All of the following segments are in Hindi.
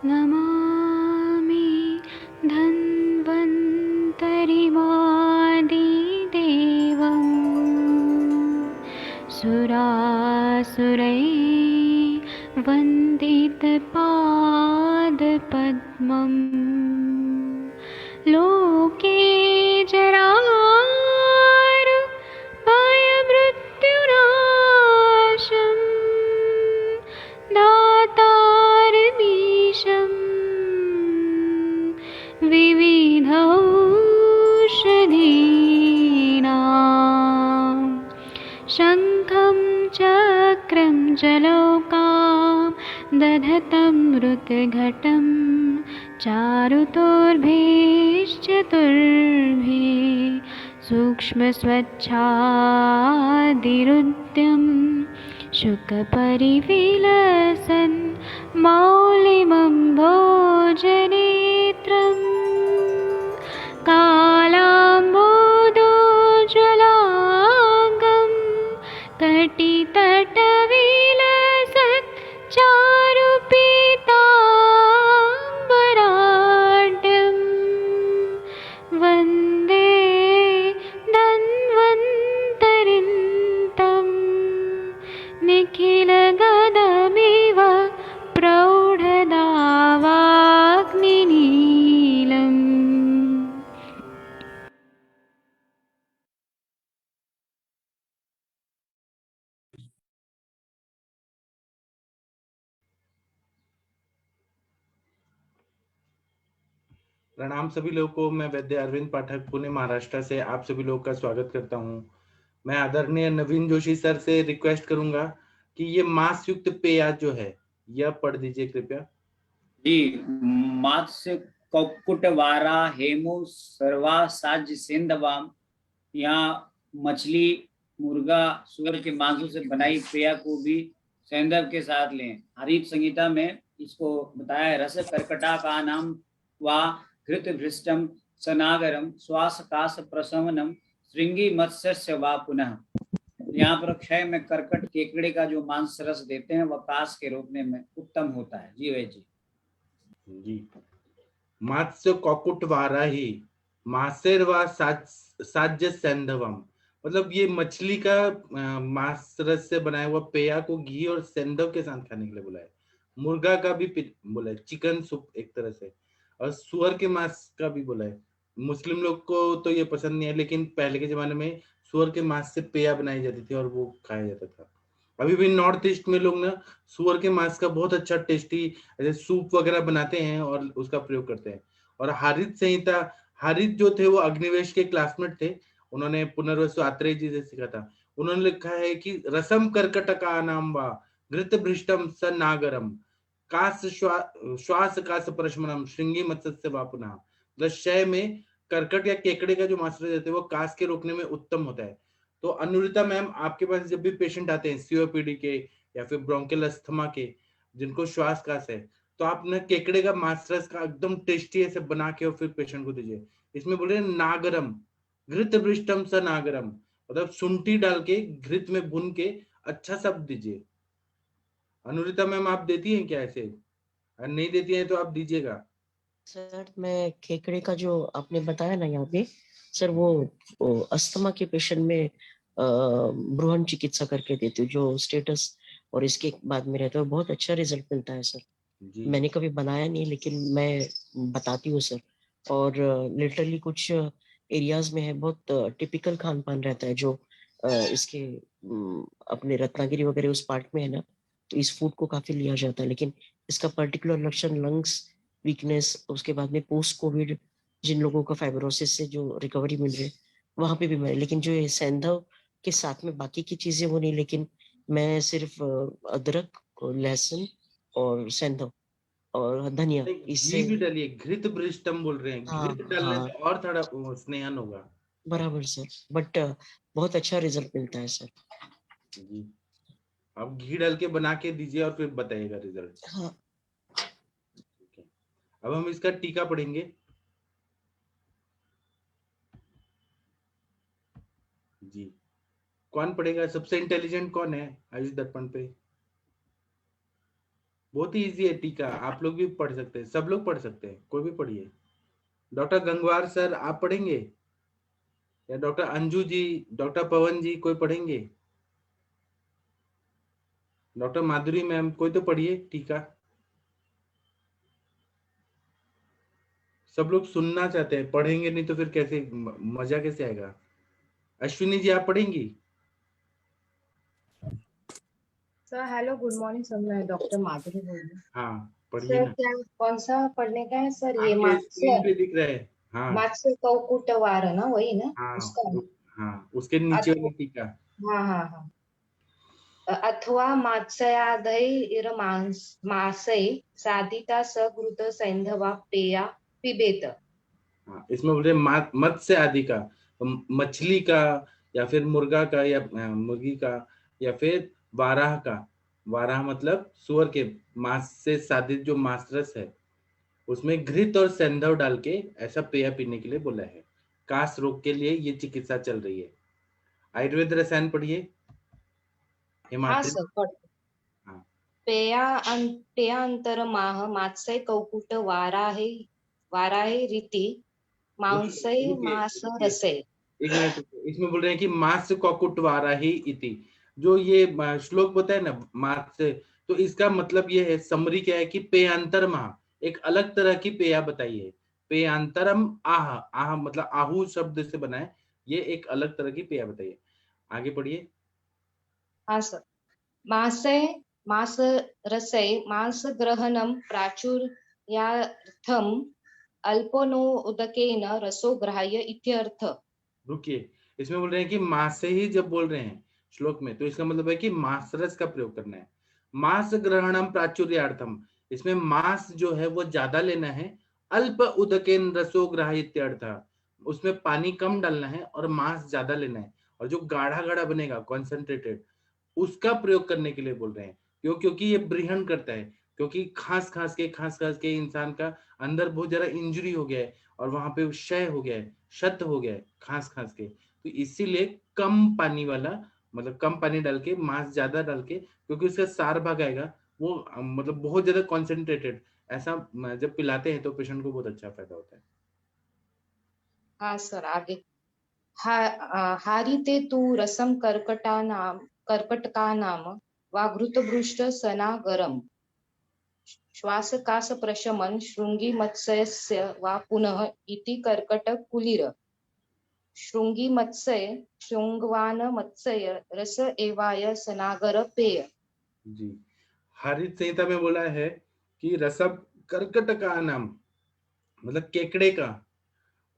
नमामि धन्वन्तरिमादिदेवम् सुरासुरैर्वन्दितपादपद्मम् लोके जरारुभयमृत्युनाशम् दातारमीशं विविधौषधीनां शङ्खं चक्रं जलौकां दधतं मृतघटं चारुतोर्भिश्चतुर्भिः सूक्ष्मस्वच्छादिरुद्यं शुकपरिविलसन् मौलिमम्भोजनेत्रं कालाम्बोदोज्ज्वलाङ्गं कटितटविलसत् चारुपीताम्बराढ्यं वन्दे धन्वन्तरिन्तं निखिलगदमिव प्रौढदावाग्निनीलम्। प्रणाम सभी लोगों को। मैं वैद्य अरविंद पाठक पुणे महाराष्ट्र से आप सभी लोगों का स्वागत करता हूं। मैं आदरणीय नवीन जोशी सर से रिक्वेस्ट करूंगा कि ये मांस युक्त पेय जो है यह पढ़ दीजिए कृपया। जी, मात्स्य ककुटवारा हेमु सर्वा साज सेंधवाम। यहाँ मछली, मुर्गा, सूअर के मांसों से बनाई पेय को भी सैंधव के साथ लें। हरित संहिता में इसको बताया है, रस कर्कटा का नाम वा घृत भृष्टम सनागरम श्वास कास प्रशमनम श्रृंगी मत्स्य वा पुनः। यहाँ पर क्षय में कर्कट केकड़े का जो मांस रस देते हैं वह कास के रोकने में उत्तम होता है। जी वैद्य जी, मात्स्य ककुटवारा ही मासेर व साज्य सैंधवम, मतलब ये मछली का मांस रस से बनाया हुआ पेया को घी और सैंधव के साथ खाने के लिए बोला है। मुर्गा का भी बोला है, चिकन सूप एक तरह से, और सुअर के मांस का भी बोला है। मुस्लिम लोग को तो ये पसंद नहीं है, लेकिन पहले के जमाने में सुअर के मांस से पेया बनाई जाती थी और वो खाया जाता था। अभी भी नॉर्थ ईस्ट में लोग ना सुअर के मांस का बहुत अच्छा टेस्टी ऐसे सूप वगैरह बनाते हैं और उसका प्रयोग करते हैं। और हरित संहिता, हरित जो थे वो अग्निवेश के क्लासमेट थे, उन्होंने पुनर्वसु आत्रेय जी से सीखा था। उन्होंने लिखा है कि रसम कर्कटका नाम वा घृत भृष्टम स नागरम कास श्वास कास प्रशमनम श्रृंगी मत्स्य वा पुनः। मतलब शय में कर्कट या केकड़े का जो मांस देते हैं वो कास के रोकने में उत्तम होता है। तो अनुरिता मैम, आपके पास जब भी पेशेंट आते हैं सीओपीडी के या फिर ब्रोंकियल अस्थमा के, जिनको श्वास कास है, तो आप ना केकड़े का मांस रस का एकदम टेस्टी ऐसे बना के और फिर पेशेंट को दीजिए। इसमें बोल रहे हैं नागरम घृत भृष्टम स नागरम, मतलब शुंठी डाल के घृत में भून के अच्छा सब दीजिए। अनुरिता मैम, आप देती हैं क्या ऐसे? अगर नहीं देती हैं तो आप दीजिएगा। सर मैं खेकड़े का जो आपने बताया ना यहाँ पे सर, वो अस्थमा के पेशेंट में ब्रूहन चिकित्सा करके देती हूँ, जो स्टेटस और इसके बाद में रहता है, बहुत अच्छा रिजल्ट मिलता है सर। जी मैंने कभी बनाया नहीं, लेकिन मैं बताती हूँ सर। और लिटरली कुछ एरियाज में है, बहुत टिपिकल खान पान रहता है जो इसके अपने रत्नागिरी वगैरह उस पार्ट में है ना, तो इस फूड को काफी लिया जाता है। लेकिन इसका पर्टिकुलर लक्षण लंग्स वीकनेस, उसके बाद में पोस्ट कोविड जिन लोगों का फाइब्रोसिस से जो रिकवरी मिल रही है वहां पे भी मैं, लेकिन जो ये सैंधव के साथ में बाकी की चीजें वो नहीं, लेकिन मैं सिर्फ अदरक, लहसुन और सैंधव और धनिया घी इससे। भी डालिए, घृत भृष्टम बोल रहे हैं, हाँ घृत डालने हाँ, से और थोड़ा स्नेहन होगा। बराबर सर, बट बहुत अच्छा रिजल्ट मिलता है सर। जी, आप घी डाल के बना के दीजिए और फिर बताइएगा रिजल्ट। हाँ ठीक है, अब हम इसका टीका पढ़ेंगे। जी, कौन पढ़ेगा? सबसे इंटेलिजेंट कौन है आयुष दर्पण पे? बहुत ही इजी है टीका, आप लोग भी पढ़ सकते हैं, सब लोग पढ़ सकते हैं, कोई भी पढ़िए। डॉक्टर गंगवार सर आप पढ़ेंगे या डॉक्टर अंजू जी, डॉक्टर पवन जी कोई पढ़ेंगे? डॉक्टर माधुरी मैम कोई तो पढ़िए टीका। सब लोग सुनना चाहते हैं, पढ़ेंगे नहीं तो फिर कैसे मजा कैसे आएगा? अश्विनी जी आप पढ़ेंगी? Sir hello good morning sir, मैं डॉक्टर माधुरी बोल रही हूँ। हाँ पढ़िए सर ना, क्या कौन सा पढ़ने का है सर? ये आपके स्क्रीन पे दिख रहा है। हाँ मात्स्य कौकुटवार है ना, वही ना हाँ उसका? हाँ, उसके नीचे वाला टीका। हाँ हाँ हाँ। अथवा मात्स्यादैर्मांसै साधिता सकृत सैंधवा पेया पिबेत। हाँ, इसमें बोल रहे मत्स्य आदि का, मछली का या फिर मुर्गा का या मुर्गी का या फिर वाराह का। वाराह मतलब सुअर के मांस से साधित जो मांस रस है, उसमें घृत और सैंधव डाल के ऐसा पेय पीने के लिए बोला है। कास रोग के लिए ये चिकित्सा चल रही है। आयुर्वेद रसायन पढ़िए हाँ हिमाद्री। सर पढ़। हाँ पेयांतरमाह मात्स्यै कौकुट वाराहे वाराहे रीति मांसै रुकिए मास रुकिए, रसे। एक मिनट रुकिए। इसमें बोल रहे हैं कि मांस ककुटवारा ही इति, जो ये श्लोक बताए ना मांस से, तो इसका मतलब ये है, समरी क्या है कि पेयांतर महा, एक अलग तरह की पेया बताई है। पेयांतरम आह, आह मतलब आहू शब्द से बना है, ये एक अलग तरह की पेया बताई है। आगे पढ़िए। हाँ सर। मासे मास रसे मांस ग्रहणम प्राचुर्यार्थम अल्पनो उदकेन रसो ग्राह्य इत्यर्थ। रुकिए, इसमें बोल रहे हैं कि मांस से ही जब बोल रहे हैं श्लोक में, तो इसका मतलब है कि मांस रस का प्रयोग करना है। मांस ग्रहणम प्राचुर्यार्थम, इसमें मांस जो है वो ज्यादा लेना है। अल्प उदकेन रसो ग्राह्यत्यर्थ, उसमें पानी कम डालना है और मांस ज्यादा लेना है, और जो गाढ़ा गाढ़ा बनेगा कॉन्सेंट्रेटेड, उसका प्रयोग करने के लिए बोल रहे हैं। क्यों? क्योंकि ये ब्रीहन करता है, क्योंकि खांस खास के इंसान का अंदर बहुत ज्यादा इंजरी हो गया है और वहां पे क्षय हो गया है, शत हो गया है खांस के, तो इसीलिए कम पानी वाला, मतलब कम पानी डाल के मांस ज्यादा डाल के, क्योंकि उसका सार भाग आएगा वो मतलब बहुत ज्यादा कॉन्सेंट्रेटेड, ऐसा जब पिलाते हैं तो पेशेंट को बहुत अच्छा फायदा होता है। हाँ सर आगे। हारिते तु रसम कर्कटकानाम वाघृतभृष्ट सनागरम श्वासकाश प्रशमन शृंगी मत्स्यस्य वा पुनः इति कर्कटकुलीर शृंगी मत्स्य शृंगवान मत्स्य रस एवाय सनागर पेय। जी, हरित संहिता में बोला है कि रसम कर्कट का नाम, मतलब केकड़े का,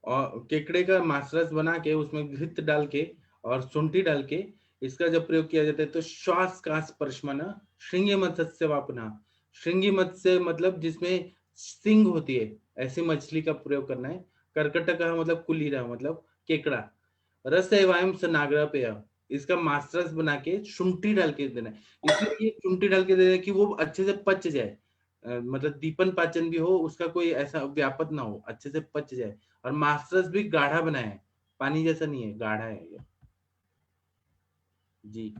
और केकड़े का मांसरस बना के उसमें घृत डाल के और शुंठी डाल के इसका जब प्रयोग किया जाता है तो श्वास का स्पर्शमन श्रृंगी मत्स्य वापना, श्रृंगी मत्स्य मतलब जिसमें सिंग होती है, ऐसी मछली का प्रयोग करना है। कर्कट का मतलब कुलीरा मतलब केकड़ा। रस एवं सनाग्रह पेय, इसका मास्टर्स बना के शुंठी डाल के देना है। इसलिए ये शुंठी डाल के देना है कि वो अच्छे से पच जाए, मतलब दीपन पाचन भी हो, उसका कोई ऐसा व्यापत ना हो, अच्छे से पच जाए। और मास्टर्स भी गाढ़ा बना है, पानी जैसा नहीं है, गाढ़ा है ये। जी,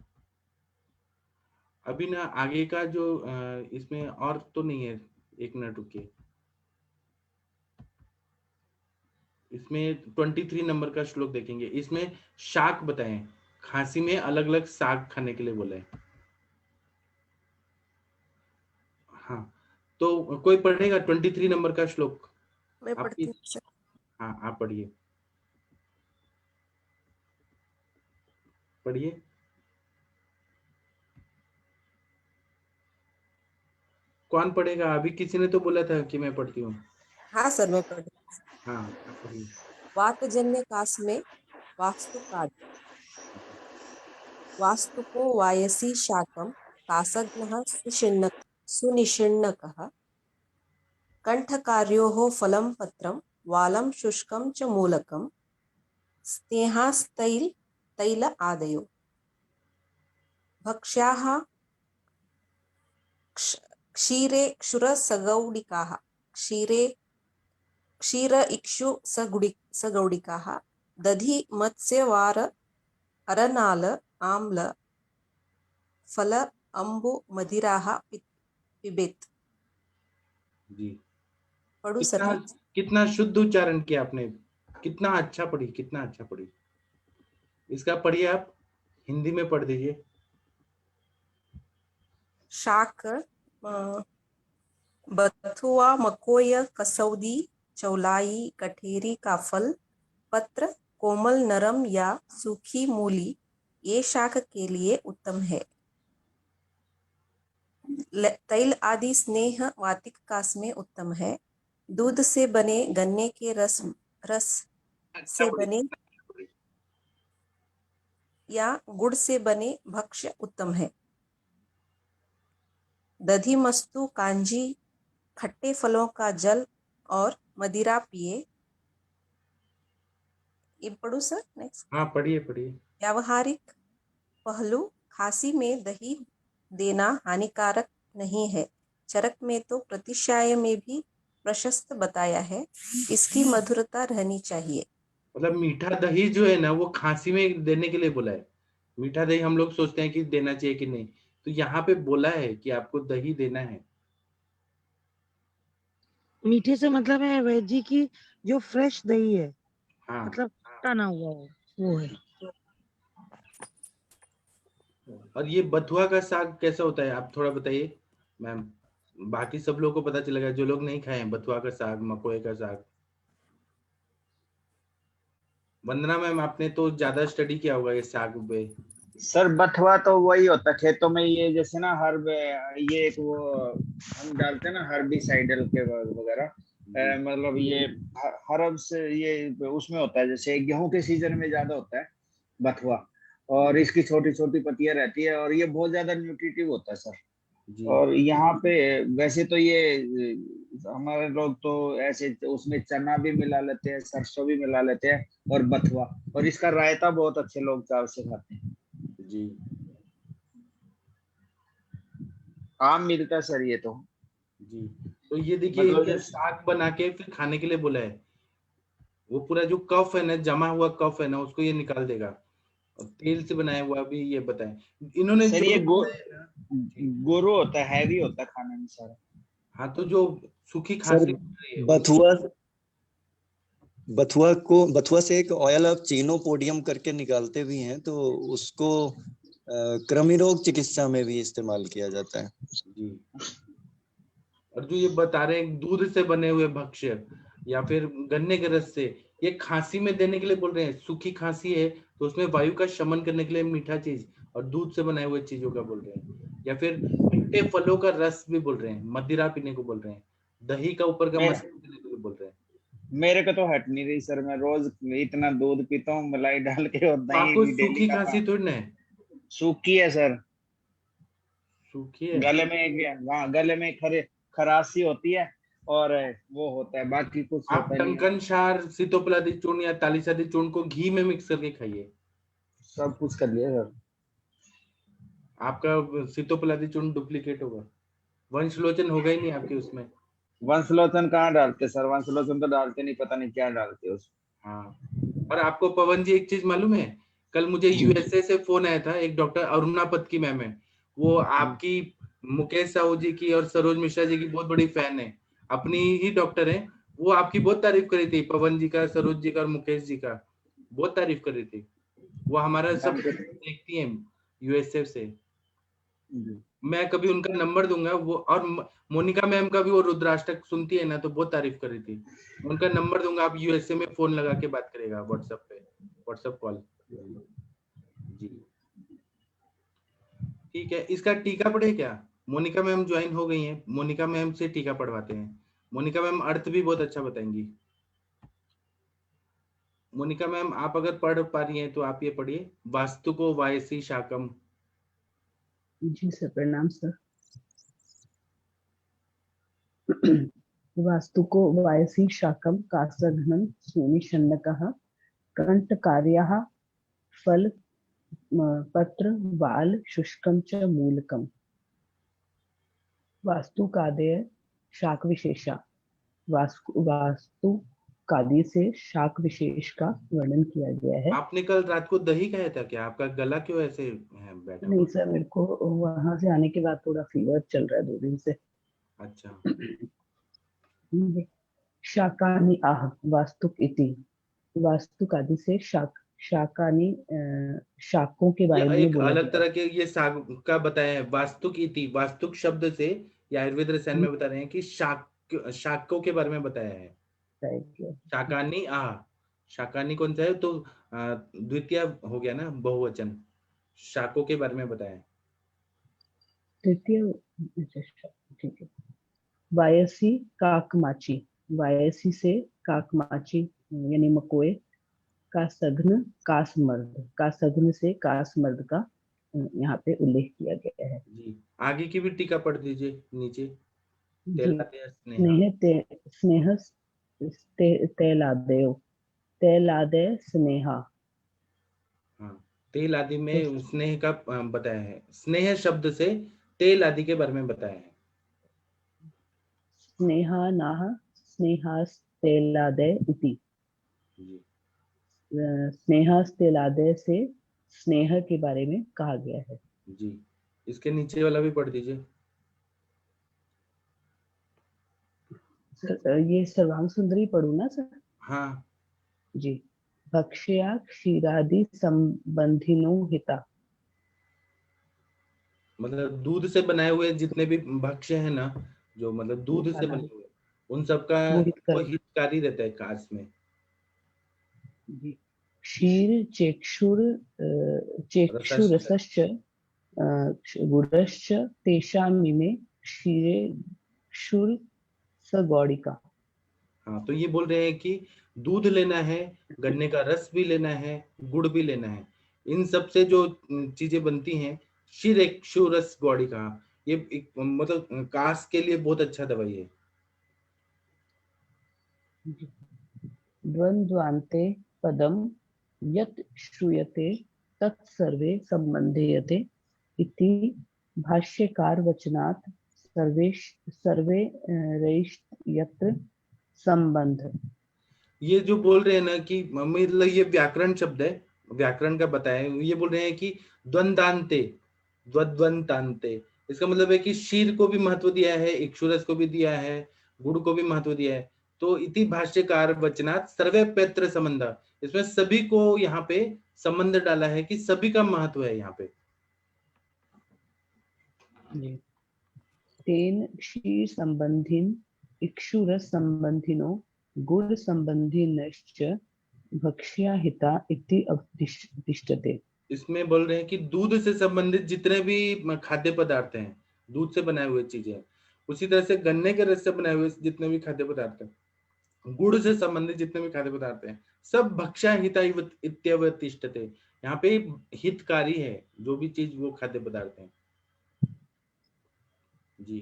अभी ना आगे का जो इसमें और तो नहीं है, एक मिनट रुकिए। इसमें 23 नंबर का श्लोक देखेंगे, इसमें शाक बताएं, खांसी में अलग अलग साग खाने के लिए बोले हैं। हाँ, तो कोई पढ़ेगा 23 नंबर का श्लोक? मैं आपकी, पढ़ती हूँ सर। हाँ आप पढ़िए, पढ़िए। कौन पढ़ेगा? अभी किसी ने तो बोला था कि मैं पढ़ती हूँ। हाँ सर मैं पढ़ती हूँ। हाँ आप पढ़िए। वातजन्य कास में वास्तु काद वास्तुको वायसी शाकम कासग्नः सुनिषिण्णकः कंठकार्योः फलं पत्रं वालं शुष्कं च मूलकं तैल आदयो भक्ष्याः क्षीरे क्षुरसगौडिकाः क्षीर इक्षु सगौडिकाः दधि मत्स्यवार अरनाल आम्ल फल अम्बु मदिराः पिबेत। जी। पढ़ू सर कितना next? कितना शुद्ध उच्चारण किया आपने, कितना अच्छा पढ़ी, कितना अच्छा पढ़ी। इसका पढ़िए आप, हिंदी में पढ़ दीजिए। शाक, बथुआ, मकोय, कसौदी, चौलाई, कठेरी का फल, पत्र, कोमल, नरम या सूखी मूली ये शाक के लिए उत्तम है। तैल आदि स्नेह वातिक कास में उत्तम है। दूध से बने गन्ने के रस अच्छा से पढ़ी, बने या गुड़ से बने भक्ष्य उत्तम है। दधी मस्तु, कांजी, खट्टे फलों का जल और मदिरा पिए। ये पढ़ू सर नेक्स्ट? हाँ पढ़िए पढ़िए। व्यावहारिक पहलू, खांसी में दही देना हानिकारक नहीं है। चरक में तो प्रतिशाय में भी प्रशस्त बताया है। इसकी मधुरता रहनी चाहिए। मतलब मीठा दही जो है ना वो खांसी में देने के लिए बोला है। मीठा दही हम लोग सोचते हैं कि देना चाहिए कि नहीं, तो यहाँ पे बोला है कि आपको दही देना है। मीठे से मतलब है वेजी की जो फ्रेश दही है, हाँ मतलब टना हुआ हो वो है। और ये बथुआ का साग कैसा होता है आप थोड़ा बताइए मैम, बाकी सब लोगों को पता चलेगा जो लोग नहीं खाए हैं बथुआ का साग, मकोए का साग। वंदना मैम आपने तो ज्यादा स्टडी किया होगा ये साग पे। सर बथुआ तो वही होता है खेतों में, ये जैसे ना हर्ब, ये एक वो हम डालते हैं ना हर्बिसाइडल के वगैरह, मतलब ये हर्ब से ये उसमें होता है, जैसे गेहूं के सीजन में ज्यादा होता है बथुआ, और इसकी छोटी छोटी पत्तियां रहती है और ये बहुत ज्यादा न्यूट्रिटिव होता है सर। जी और यहाँ पे वैसे तो ये हमारे लोग तो ऐसे उसमें चना भी मिला लेते हैं, सरसों भी मिला लेते हैं, और बथुआ, और इसका रायता बहुत अच्छे लोग चाव से खाते हैं। जी आम मिलता है सर ये तो। जी। तो ये देखिए मतलब एक साग बना के फिर खाने के लिए बोला है। वो पूरा जो कफ है ना, जमा हुआ कफ है ना, उसको ये निकाल देगा। और तेल से बनाया हुआ भी ये बताएं इन्होंने सर जो ये भी बताया ना। गोरू होता है, हैवी होता है खाने में सारा। हाँ तो जो सूखी सर खांसी है वो- बथुआ से एक ऑयल ऑफ चीनोपोडियम करके निकालते भी हैं, तो उसको कृमि रोग चिकित्सा में भी इस्तेमाल किया जाता है। जी। और जो ये बता रहे हैं दूध से बने हुए भक्ष्य या फिर गन्ने के रस से, ये खांसी में देने के लिए बोल रहे हैं। सूखी खांसी है तो उसमें वायु का शमन करने के लिए मीठा चीज और दूध से बनाए हुए चीजों का बोल रहे हैं। या फिर खट्टे फलों का रस भी बोल रहे हैं, मदिरा पीने को बोल रहे हैं, दही का ऊपर का मसाला देने को भी बोल रहे हैं। मेरे को तो हट नहीं रही सर, मैं रोज इतना दूध पीता हूँ मलाई डाल के, और तो दही आपको भी डेली सूखी खाता खांसी हूँ। थोड़ी ना है, सूखी है सर, सूखी है। गले में खराशी होती है और वो होता है, बाकी कुछ आप होता नहीं है। टंकन क्षार, सीतोपलादी चूर्ण या तालिसादी चूर्ण को घी में मिक्स करके खाइए। सब कुछ कर लिया सर। आपका सीतोपलादी चूर्ण डुप्लीकेट होगा, वंशलोचन होगा ही नहीं आपके उसमें। वंशलोचन कहाँ डालते सर? वंशलोचन तो डालते नहीं, पता नहीं क्या डालते उसमें। हाँ। और आपको पवन जी एक चीज मालूम है, कल मुझे यूएसए से फोन आया था, एक डॉक्टर अरुणा पत की मैम है, वो आपकी मुकेश साहू जी की और सरोज मिश्रा जी की बहुत बड़ी फैन है, अपनी ही डॉक्टर है। वो आपकी बहुत तारीफ करी थी, पवन जी का, सरोज जी का और मुकेश जी का बहुत तारीफ करी थी। वो हमारा सब देखती है यूएसए से। मैं कभी उनका नंबर दूंगा वो, और मोनिका मैम का भी वो रुद्राष्टक सुनती है ना, तो बहुत तारीफ कर रही थी। उनका नंबर दूंगा, आप यूएसए में फोन लगा के बात करेगा व्हाट्सएप पे, व्हाट्सएप कॉल। जी ठीक है। इसका टीका पढ़े क्या? मोनिका मैम ज्वाइन हो गई हैं, मोनिका मैम से टीका पढ़वाते हैं। मोनिका मैम अर्थ भी बहुत अच्छा बताएंगी। मोनिका मैम आप अगर पढ़ पा रही हैं तो आप ये पढ़िए, वास्तु को वायसी शाकम। जी सर, प्रणाम सर। वास्तु को वायसी शाकम कासघ्नं सोमिशन्नकः कंठकार्यः फल पत्र बाल शुष्कम च मूलकम। वास्तु कादय शाक विशेषा। वास्तु कादि से शाक विशेष का वर्णन किया गया है। आपने कल रात को दही खाया था क्या? आपका गला क्यों ऐसे है बैठा? नहीं सर, मेरे को वहां से आने के बाद थोड़ा फीवर चल रहा है 2 दिन से। अच्छा, शाकानि आह वास्तुक इति, वास्तुक आदि से शाकानि शाकों के ये बारे में एक बोला अलग गया तरह के ये साग का बताया है। वास्तुक इति, वास्तुक शब्द से या आयुर्वेद रसायन है। में बता रहे हैं कि शाकों के बारे में बताया है। शाकानी आह, शाकानी कौन सा है तो द्वितीय हो गया ना, बहुवचन। शाकों के बारे में बताया है। तृतीय, ठीक है। वायसी काकमाची, वायसी से काकमाची यानी मकोए, का सघन कासमर्द, का सघन से कासमर्द का यहाँ पे उल्लेख किया गया है। जी, आगे की भी टीका पढ़ दीजिए नीचे। स्नेह तैलादेव, तैलादय स्नेहा। हाँ, तेल आदि में स्नेह का बताया है। स्नेह शब्द से तेल आदि के बारे में बताया है। स्नेहा नाह स्नेहास्तेलादय इति, स्नेहास्तेलादय से स्नेह के बारे में कहा गया है। जी, इसके नीचे वाला भी पढ़ दीजिए। सर ये सर्वांग सुंदरी पढ़ू ना सर? हाँ जी। भक्ष्या क्षीरादि संबंधिनो हिता, मतलब दूध से बनाए हुए जितने भी भक्ष्य है ना, जो मतलब दूध से बने हुए, उन सबका वो हितकारी रहता है काश में। क्षीर चेक्षुरसश्च गुडश्च तेषामिमे क्षीरे क्षुर सगौड़िका। हाँ, तो ये बोल रहे हैं कि दूध लेना है, गन्ने का रस भी लेना है, गुड़ भी लेना है। इन सब से जो चीजें बनती हैं, क्षीरेक्षुरस गौड़िका, ये एक मतलब काश के लिए बहुत अच्छा दवाई है। द्वंद्वान्ते पदम यत् श्रूयते तत्सर्वे संबंधेयते इति भाष्यकार वचनात् सर्वे यत्र संबंध। ये जो बोल रहे हैं ना कि मतलब ये व्याकरण शब्द है, व्याकरण का बताए। ये बोल रहे हैं कि द्वंदान्ते, द्वंद्वंतान्ते, इसका मतलब है कि शीर को भी महत्व दिया है, इक्षुरस को भी दिया है, गुड़ को भी महत्व दिया है। तो इति भाष्यकार वचनात् सर्वे पैत्र संबंध, इसमें सभी को यहाँ पे संबंध डाला है कि सभी का महत्व है यहाँ पे। तेन क्षीर संबंधिन इक्षुरस संबंधिनो गुड़ संबंधिनश्च भक्ष्या हिता इति अवतिष्ठते। इसमें बोल रहे हैं कि दूध से संबंधित जितने भी खाद्य पदार्थ हैं, दूध से बनाए हुए चीजें, उसी तरह से गन्ने के रस से बनाए हुए जितने भी खाद्य पदार्थ हैं, गुड़ से संबंधित जितने भी खाद्य पदार्थ हैं, सब भक्ष्या हिता इत्यवतिष्ठते, यहाँ पे हितकारी है जो भी चीज वो खाद्य पदार्थ हैं। जी,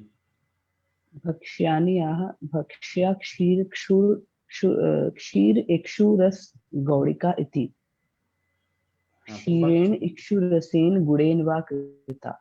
भक्ष्यानि आह भक्ष्या क्षीर इक्षुरस गौड़िका इति, क्षीरेण इक्षुरसेन गुड़ेन वा कृता।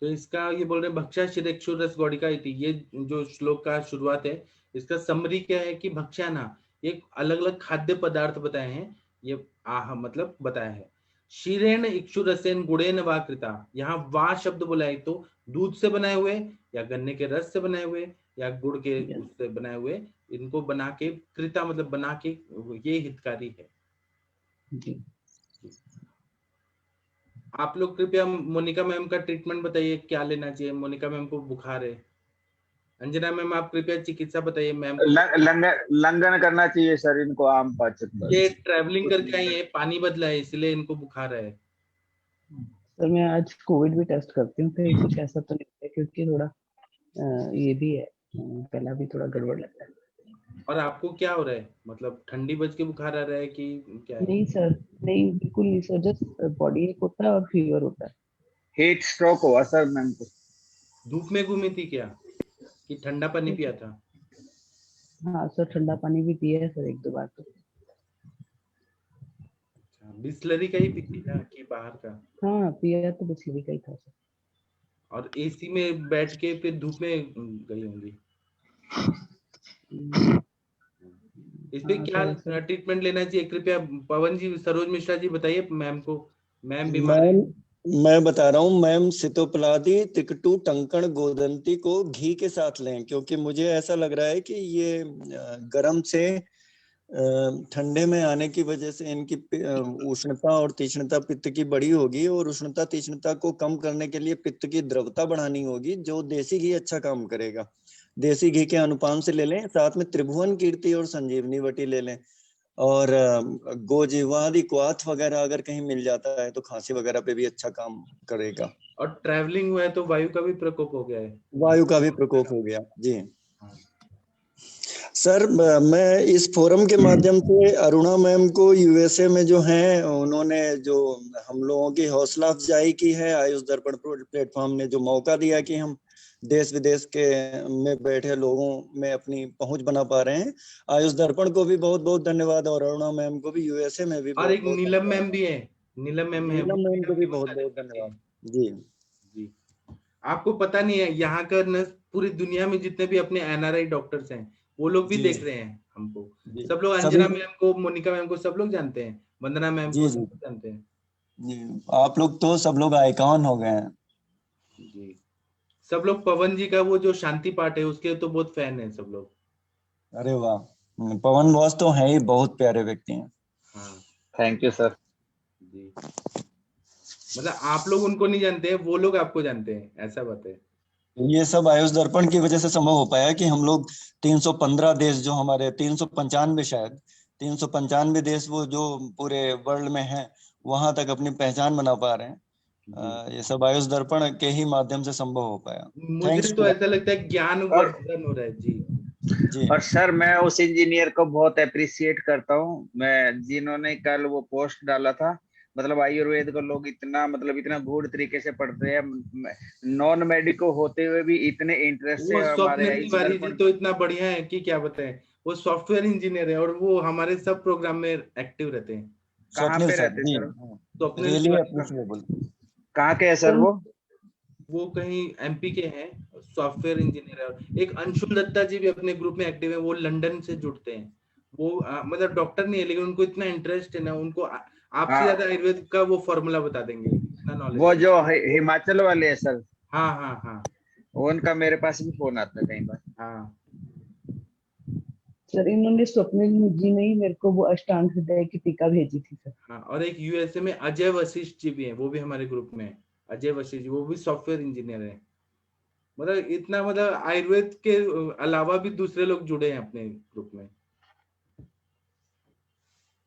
तो इसका ये बोल रहे हैं भक्ष्या क्षीरेक्षुरस गौड़िका इति, ये जो श्लोक का शुरुआत है, इसका समरी क्या है कि भक्ष्या ना, ये अलग अलग खाद्य पदार्थ बताए हैं, ये आह मतलब बताया है। क्षीरेण इक्षुरसेन गुड़ेन वा कृता, यहाँ वा शब्द बोला है तो दूध से बनाए हुए या गन्ने के रस से बनाए हुए या गुड़ के उससे बनाए हुए, इनको बना के, कृता मतलब बना के, ये हितकारी है। जी। आप लोग कृपया मोनिका मैम का ट्रीटमेंट बताइए, क्या लेना चाहिए। मोनिका मैम को बुखार है। अंजना मैम आप कृपया चिकित्सा बताइए मैम को। लंघन करना चाहिए सर इनको, आम पाचक। ये ट्रैवलिंग करके आई है, पानी बदला है, इसलिए इनको बुखार है। सर मैं आज कोविड भी टेस्ट करती हूँ, तो कुछ ऐसा तो नहीं है, क्योंकि थोड़ा ये भी है, पहला भी थोड़ा गड़बड़ लगता है। और आपको क्या हो रहा है, मतलब ठंडी बज के बुखार आ रहा है कि क्या है? नहीं सर, नहीं बिल्कुल नहीं सर, जस्ट बॉडी एक होता है और फीवर होता है। हीट स्ट्रोक हुआ सर मैम को। धूप में घूमी थी क्या कि ठंडा पानी पिया था? हाँ सर, ठंडा पानी भी पिया है सर, एक दो बार तो। बिस्लरी का ही पी था कि बाहर का? हाँ पिया तो बिस्लरी का ही था सर। और एसी में बैठ के फिर धूप में गई होंगी। इस पे क्या ट्रीटमेंट लेना चाहिए, कृपया पवन जी, सरोज मिश्रा जी बताइए मैम को। मैम बीमार है। मैं बता रहा हूँ मैम, सितोपलादी तिकटू टंकण गोदंती को घी के साथ लें, क्योंकि मुझे ऐसा लग रहा है कि ये गर्म से ठंडे में आने की वजह से इनकी उष्णता और तीक्ष्णता पित्त की बड़ी होगी, और उष्णता तीक्ष्णता को कम करने के लिए पित्त की द्रवता बढ़ानी होगी, जो देसी घी अच्छा काम करेगा। देसी घी के अनुपान से ले लें, साथ में त्रिभुवन कीर्ति और संजीवनी वटी ले लें, और गोजीवादि क्वाथ वगैरह अगर कहीं मिल जाता है तो खांसी वगैरह पे भी अच्छा काम करेगा। और ट्रैवलिंग हुआ है तो वायु का भी प्रकोप हो गया है। वायु का भी प्रकोप हो गया जी। सर मैं इस फोरम के माध्यम से अरुणा मैम को यूएसए में जो हैं उन्होंने जो हम लोगों की हौसला अफजाई की है, आयुष दर्पण प्लेटफॉर्म ने जो मौका दिया कि हम देश विदेश के में बैठे लोगों में अपनी पहुंच बना पा रहे हैं, आयुष दर्पण को भी बहुत बहुत धन्यवाद, और अरुणा मैम को भी यूएसए में भी और एक नीलम मैम भी है, नीलम मैम है, नीलम मैम को भी बहुत बहुत धन्यवाद जी। जी आपको पता नहीं है, यहाँ का न पूरी दुनिया में जितने भी अपने एनआरआई डॉक्टर्स हैं वो लोग भी देख रहे हैं हमको। सब लोग अंजना मैम को, मोनिका मैम को सब लोग जानते हैं, वंदना मैम को सब लोग जानते हैं जी। आप लोग तो सब लोग आइकॉन हो गए हैं जी। सब लोग पवन जी का वो जो शांति पाठ है उसके तो बहुत फैन है सब लोग। अरे वाह, पवन बॉस तो है ही, बहुत प्यारे व्यक्ति हैं। हाँ थैंक यू सर जी। मतलब आप लोग उनको नहीं जानते हैं, वो लोग आपको जानते हैं, ऐसा बात है। ये सब आयुष दर्पण की वजह से संभव हो पाया कि हम लोग 315 देश, जो हमारे 395 शायद 395 देश वो जो पूरे वर्ल्ड में हैं, वहां तक अपनी पहचान बना पा रहे हैं। ये सब आयुष दर्पण के ही माध्यम से संभव हो पाया। मुझे तो ऐसा लगता है ज्ञान वर्धन हो रहा है जी। और सर मैं उस इंजीनियर को बहुत अप्रिशिएट करता हूँ, मैं जिन्होंने कल वो पोस्ट डाला था, मतलब आयुर्वेद को लोग इतना इतना गूढ़ तरीके से पढ़ते हैं, नॉन मेडिको होते हुए भी इतने इंटरेस्ट से वो हमारे स्वप्न तिवारी जी तो इतना बढ़िया है कि क्या बताएं, वो सॉफ्टवेयर इंजीनियर है और वो हमारे सब प्रोग्राम में एक्टिव रहते हैं। कहाँ पे रहते हैं सर? कहाँ के है सर वो कहीं एमपी के हैं, सॉफ्टवेयर इंजीनियर है। एक अंशुल दत्ता जी भी अपने ग्रुप में एक्टिव है, वो लंदन से जुड़ते हैं। वो मतलब डॉक्टर नहीं है लेकिन उनको इतना इंटरेस्ट है ना, उनको आपसे ज्यादा आयुर्वेद का वो फॉर्मूला बता देंगे, इतना नॉलेज। वो जो हिमाचल वाले है सर? हाँ हाँ हाँ, उनका मेरे पास भी फोन आता है कई बार। हाँ सर इन्होंने स्वप्निल जी ने ही मेरे को वो अष्टांग हृदय की टीका भेजी थी सर। हाँ, और एक यूएसए में अजय वशिष्ठ जी भी हैं, वो भी हमारे ग्रुप में। अजय वशिष्ठ जी वो भी सॉफ्टवेयर इंजीनियर है। मतलब इतना, मतलब आयुर्वेद के अलावा भी दूसरे लोग जुड़े हैं अपने ग्रुप में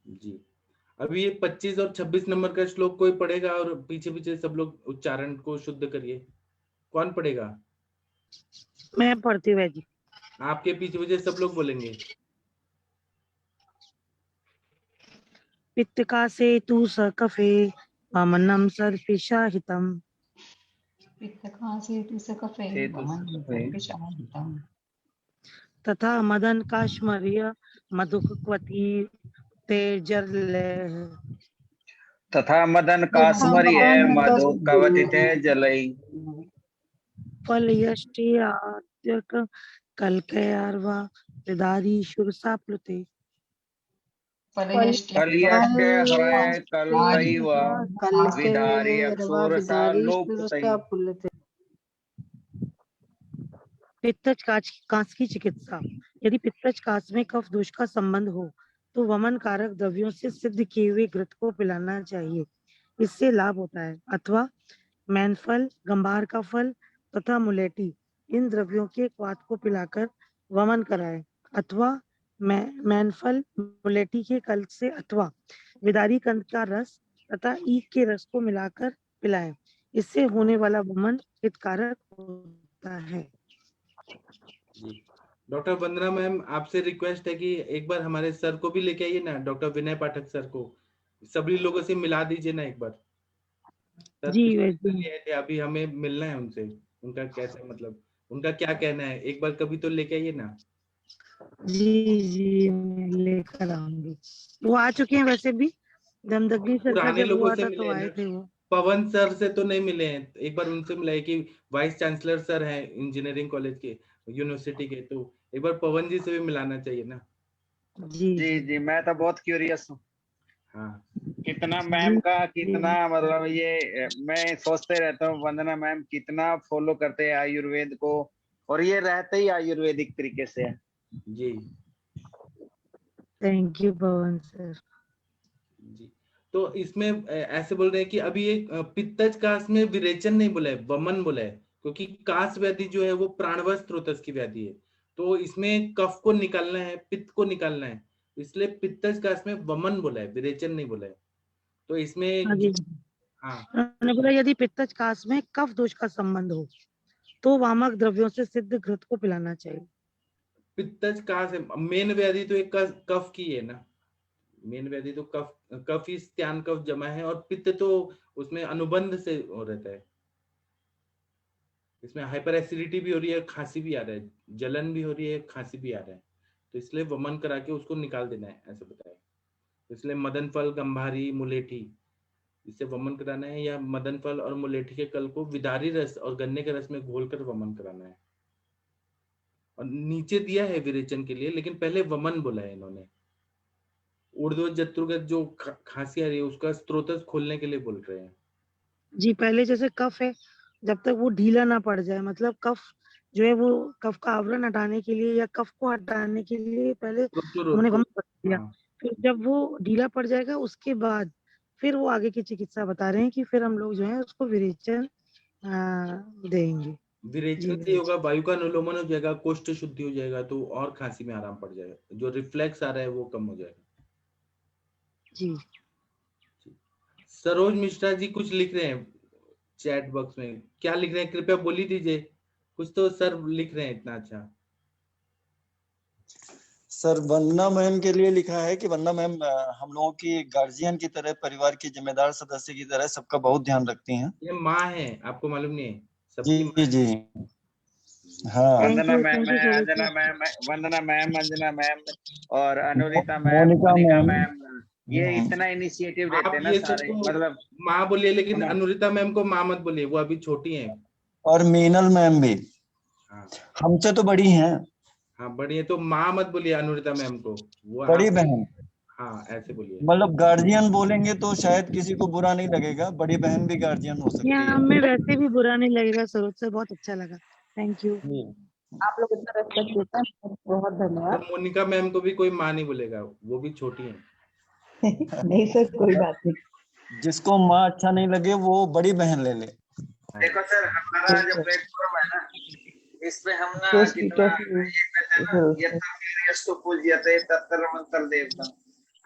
जी। अभी ये 25 और 26 नंबर का श्लोक कोई पढ़ेगा, और पीछे पीछे सब लोग उच्चारण को शुद्ध करिए। कौन पढ़ेगा? मैं पढ़ती हूँ जी। आपके पीछे पीछे सब लोग बोलेंगे। पित्त का से तू सकफे वमनम सर्पिषा हितम। तथा मदन काश्मरीय मधुक्वती तेजले। तथा मदन काश्मरीय मधुक्वती तेजलई। फल यष्टियात्यक कल्कयार्वा विदारी शुरसा प्लुते। पित्तज काश की चिकित्सा। यदि पित्तज काश में कफ दोष का संबंध हो तो वमन कारक द्रव्यों से सिद्ध किए हुए घृत को पिलाना चाहिए, इससे लाभ होता है। अथवा मैनफल, गंभार का फल तथा मुलेठी, इन द्रव्यों के क्वाथ को पिलाकर वमन कराए। अथवा मैनफल मुलेठी के कल से अथवा विदारी कंद का रस तथा ईख के रस को मिलाकर पिलाएं, इससे होने वाला वमन हितकारक होता है। डॉक्टर वंदना मैम, आपसे रिक्वेस्ट है कि एक बार हमारे सर को भी लेके आइए ना, डॉक्टर विनय पाठक सर को, सभी लोगों से मिला दीजिए ना एक बार। जी थे, अभी हमें मिलना है उनसे, उनका कैसे, मतलब उनका क्या कहना है, एक बार कभी तो लेके आइए ना। जी लेकर आऊंगी। वो आ चुके हैं वैसे भी, दमदग्नि सर का जब हुआ था तो आए थे वो। पवन सर से तो नहीं मिले हैं, एक बार उनसे मिलाए कि वाइस चांसलर सर हैं इंजीनियरिंग कॉलेज के, यूनिवर्सिटी के, तो एक बार पवन जी से भी मिलाना चाहिए ना। जी जी, मैं तो बहुत क्यूरियस हूँ। हाँ कितना मैम का कितना मतलब ये मैं सोचते रहता हूँ वंदना मैम कितना फॉलो करते हैं आयुर्वेद को, और ये रहते ही आयुर्वेदिक तरीके से है। जी थैंक यू पवन सर। जी। तो इसमें ऐसे बोल रहे हैं कि अभी ये पित्तज कास में विरेचन नहीं बोला है, वमन बोला है, क्योंकि कास व्याधि जो है वो प्राणवश स्रोतस की व्याधि है, तो इसमें कफ को निकालना है, पित्त को निकालना है, इसलिए पित्तज कास में वमन बोला है, विरेचन नहीं बोला है। तो इसमें हाँ जी, हाँ उन्होंने बोला यदि पित्तज कास में कफ दोष का संबंध हो तो वामक द्रव्यों से सिद्ध घृत को पिलाना चाहिए। पित्तज कास है, मेन व्याधि तो एक कफ की है ना, मेन व्याधि तो कफ, कफ ही स्त्यान कफ जमा है, और पित्त तो उसमें अनुबंध से हो रहता है। इसमें हाइपर एसिडिटी भी हो रही है, खांसी भी आ रहा है, जलन भी हो रही है, खांसी भी आ रहा है, तो इसलिए वमन करा के उसको निकाल देना है, ऐसा बताया। तो इसलिए मदन फल, गंभारी, मुलेठी, इससे वमन कराना है, या मदन फल और मुलेठी के कल को विदारी रस और गन्ने के रस में घोलकर वमन कराना है। और नीचे दिया है विरेचन के लिए, लेकिन पहले वमन बोला है इन्होंने। ऊर्ध्व जत्रुगत जो खांसी आ रही है उसका स्त्रोतस खोलने के लिए बोल रहे हैं। जी, पहले जैसे कफ है, जब तक वो ढीला ना पड़ जाए, मतलब कफ जो है वो कफ का आवरण हटाने के लिए या कफ को हटाने के लिए पहले उन्होंने वमन कर दिया। हाँ। फिर जब वो ढीला पड़ जाएगा उसके बाद फिर वो आगे की चिकित्सा बता रहे हैं कि फिर हम लोग जो है उसको विरेचन देंगे। विरेचन से होगा, वायु का अनुलोमन हो जाएगा, कोष्ठ शुद्धि हो जाएगा, तो और खांसी में आराम पड़ जाएगा, जो रिफ्लेक्स आ रहा है वो कम हो जाएगा। जी सरोज मिश्रा जी कुछ लिख रहे हैं चैट बॉक्स में, क्या लिख रहे हैं कृपया बोली दीजिए, कुछ तो सर लिख रहे हैं इतना अच्छा। सर वंदना मैम के लिए लिखा है कि वंदना मैम हम लोगों की गार्जियन की तरह, परिवार की जिम्मेदार सदस्य की तरह सबका बहुत ध्यान रखती हैं। ये माँ है, आपको मालूम नहीं है, सबकी जी जी हाँ। वंदना मैम है, Anjana ma'am, Vandana ma'am, Anjana ma'am और Anurita ma'am, Monika Monika ma'am. Ma'am, ये इतना इनिशिएटिव आप लेते हैं ना ये सारे, सबको मतलब माँ बोलिए, लेकिन अनुरिता मैम को माँ मत बोलिए, वो अभी छोटी हैं। और मीनल मैम भी हाँ हमसे तो बड़ी हैं। हाँ बड़ी है, तो माँ मत बोलिए अनुरिता मैम को, वो बड़ी आप बहन, हाँ ऐसे बोलिए। मतलब गार्जियन बोलेंगे तो शायद किसी को बुरा नहीं लगेगा, बड़ी बहन भी गार्जियन हो सकती यहाँ है। हमें वैसे भी बुरा नहीं लगेगा, सरोज से बहुत अच्छा लगा, थैंक यू। आप लोग इतना रेस्पेक्ट देते हैं, बहुत धन्यवाद। और मोनिका मैम को भी कोई माँ नहीं बोलेगा, वो भी छोटी है। नहीं सर, कोई बात नहीं। जिसको माँ अच्छा नहीं लगे वो बड़ी बहन ले ले। देखो सर, हमारा जो प्लेटफॉर्म है ना, इस पे हम ना Just कितना teachers ये कहते हैं ना, ये तत्व पूज्यते तत्र मंत्र देवता,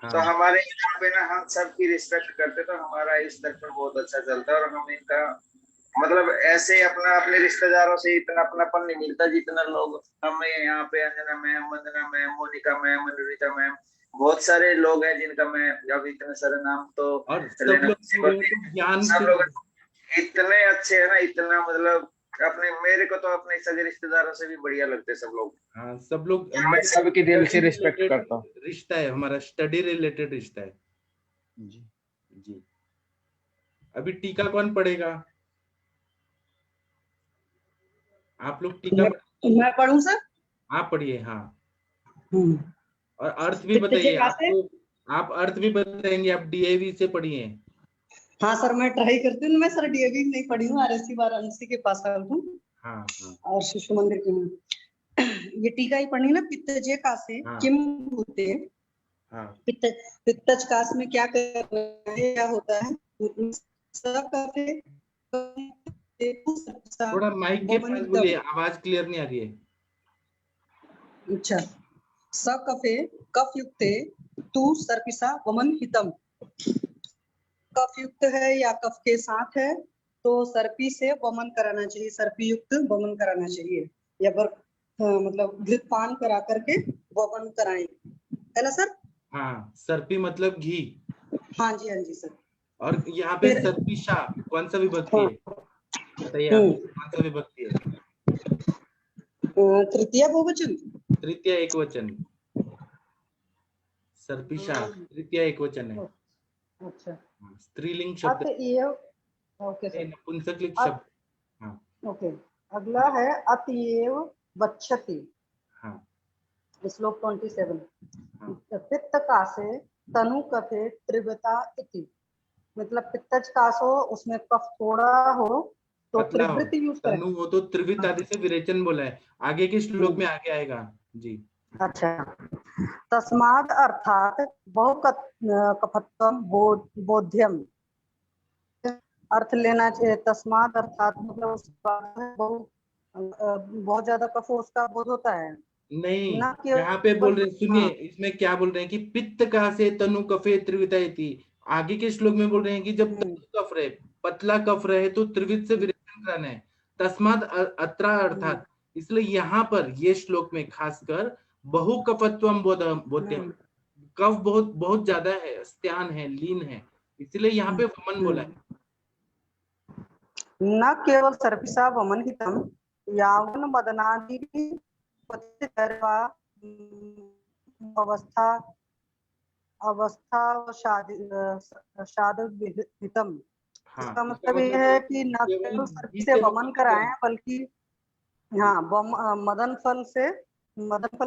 तो हमारे यहाँ पे ना हम सबकी रिस्पेक्ट करते, तो हमारा इस स्तर पर बहुत अच्छा चलता है, और हम इनका मतलब ऐसे अपना अपने रिश्तेदारों से इतना अपनापन नहीं मिलता जितना लोग हमें यहाँ पे, Anjana ma'am, Vandana ma'am, Monika ma'am, Anurita ma'am, बहुत सारे लोग हैं जिनका मैं अब इतने सारे नाम तो और सब लोग ज्ञान सब लोग इतने अच्छे है ना, इतना मतलब अपने, मेरे को तो अपने सगे रिश्तेदारों से भी बढ़िया लगते हैं सब लोग। हाँ सब लोग, मैं सबकी दिल से रिस्पेक्ट करता हूँ। रिश्ता है हमारा, स्टडी रिलेटेड रिश्ता है। जी जी अभी टीका कौन पढ़ेगा? आप लोग टीका मैं पढ़ूं सर? आप पढ़िए हाँ, और अर्थ भी पित्त बताइए, के कासे? आपको आप अर्थ भी बताएंगे, आप डीएवी से पढ़िए। हाँ सर, मैं ट्राई करती हूँ। मैं सर डीएवी नहीं पढ़ी हूँ, आरएससी वाराणसी के पास आउट हूँ, हाँ और शिशु मंदिर की हूँ। ये टीका ही पढ़नी ना, पित्तजे कासे किम होते, पित्तज कास में क्या करना है, क्या होता है। थोड़ा माइक के पास बोलिए, आवाज क्लियर नहीं आ रही है। अच्छा, सकफे कफ युक्ते तू सर्पिसा वमन हितम, कफ युक्त है या कफ के साथ है तो सर्पी से वमन कराना चाहिए, सर्पी युक्त वमन कराना चाहिए, या मतलब घृत पान करा करके वमन कराएं, है ना सर? हाँ सर्पी मतलब घी। हाँ जी, हाँ जी सर। और यहाँ पे सर्पिशा कौन सा विभक्ति है बताइए, आप कौन सा विभक्ति है? तृतीय बहुवचन, तृतीय एकवचन, सर्पिशा तृतीय एकवचन है। अच्छा, स्त्रीलिंग शब्द, ओके सर, नपुंसकलिंग शब्द। हाँ ओके, अगला है अतएव वक्षति, हाँ श्लोक 27। पित्त कासे तनु कफे त्रिवता इति, मतलब पित्तज कास हो उसमें कफ थोड़ा हो तो पतला हो, त्रिवृत यूज करें। तनु हो तो त्रिवित आदि से विरेचन बोला है, आगे के श्लोक में आगे आएगा जी। अच्छा, तस्माद अर्थात बहु कफत्वम बोध्यम, अर्थ लेना चाहिए तस्माद अर्थात मतलब उस बात में बहुत ज्यादा कफ उसका बोध होता है। नहीं, ना केवल यहाँ पे बोल रहे सुनिए, हाँ। इसमें क्या बोल रहे हैं कि पित्त का से तनु कफे त्रिविता इति, आगे के श्लोक में बोल रहे हैं कि जब तनु कफ रहे, पतला कफ रहे तो त्रिवित से विरेचन कराना है, तस्माद अत्रा अर्थात, इसलिए यहाँ पर ये श्लोक में खासकर बहु कफत्वम बोध्यम, कफ बहुत बहुत ज्यादा है, स्त्यान है, लीन है, इसलिए यहाँ पे वमन बोला है। न केवल सर्पिसा वमन हितम यावन मदनादि अवस्था शाद हितम, इसका मतलब ये है कि न केवल सर्प से वमन कराएं बल्कि हाँ मदन फल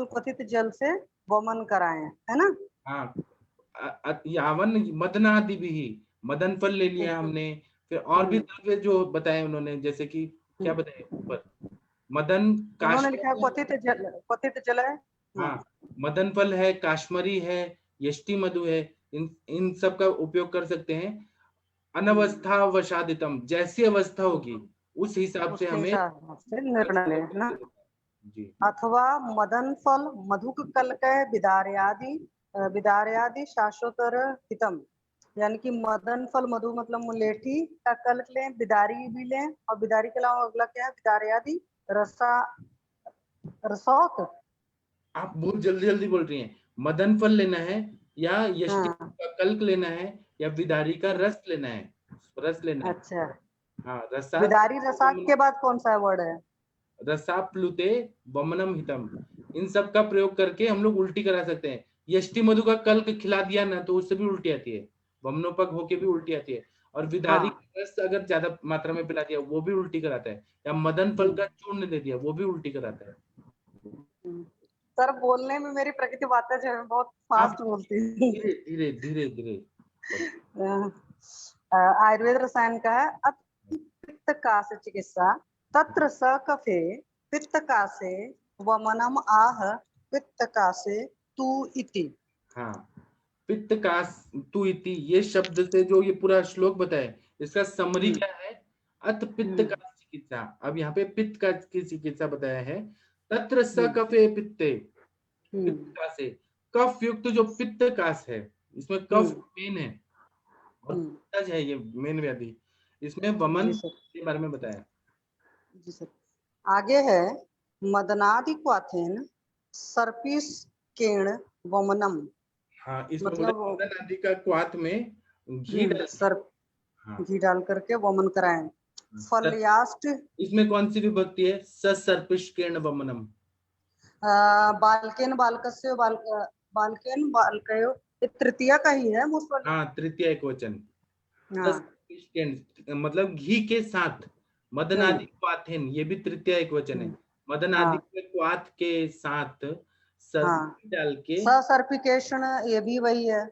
क्वथित जल से वमन कराएं, है ना। हाँ, यावन मदनादि भी, मदन फल ले लिया हमने, फिर और भी द्रव्य जो बताए उन्होंने, जैसे कि क्या बताए ऊपर, मदन उन्होंने लिखा है क्वथित जल है। हाँ, मदन फल है, काश्मरी है, यष्टि मधु है, इन सब का उपयोग कर सकते हैं। अनवस्था वशादितम, जैसी अवस्था होगी उस हिसाब से हमें निर्णय लेना जी। अथवा मदन फल मधुक कल्क विदार्यादि शाश्वतर हितम, यानी कि मदन फल मधु मतलब मुलेठी का कल्क लें, बिदारी भी लें, और बिदारी के अलावा अगला क्या है विदार्यादि रसौत। आप बहुत जल्दी जल्दी बोल रही हैं, मदन फल लेना है या यष्टि का कल्क लेना है या विदारी का रस लेना है, रस लेना है। अच्छा हाँ, रसा, विदारी रसा के बाद कौन सा वर्ड है, रसा प्लुते वमनम हितम, इन सब का प्रयोग करके हम लोग उल्टी करा सकते हैं। यष्टि मधु का कल्क खिला दिया ना तो उससे भी उल्टी आती है, वमनोपग होके भी उल्टी आती है, और विदारी का रस अगर ज्यादा मात्रा में पिला दिया वो भी उल्टी कराता है, या मदन फल का चूर्ण दे दिया वो भी उल्टी कराता है। सर बोलने में मेरी प्रकृति बातें जो है बहुत फास्ट बोलती है। धीरे धीरे धीरे आयुर्वेद रसायन का है पित्त का से चिकित्सा तत्र स कफे पित्त का से वमनम आह पित्त का से तू इति। हाँ, पित्त का तू इति, ये शब्द से जो ये पूरा श्लोक बताए इसका समरी क्या है, अत पित्त का चिकित्सा। अब यहाँ पे पित्त का की चिकित्सा बताया है, तत्र स कफे पित्ते, पित्त का से कफ युक्त जो पित्त कास है, इसमें कफ मेन है और पित्तज है, ये मेन व्याधि, इसमें वमन के बारे में बताया। जी सर, आगे है मदनादि क्वाथेन सर्पिस केण वमनम। हाँ, इसमें मतलब मदन आदि का क्वाथ में घी घी डाल करके वमन कराएं। फलयास्ट, इसमें कौन सी विभक्ति है, सर्पिश केण वमनम। बालकेन बालकस्य बालकेन बालकयो, तृतीया का ही है मोस्ट वाली। हाँ, तृतीया एक वचन। मतलब घी के साथ, मदन आदि क्वाथेन, ये भी तृतीया एक वचन है, मदन आदि के क्वाथ के साथ डाल के सर्पिकेशन, ये भी वही है।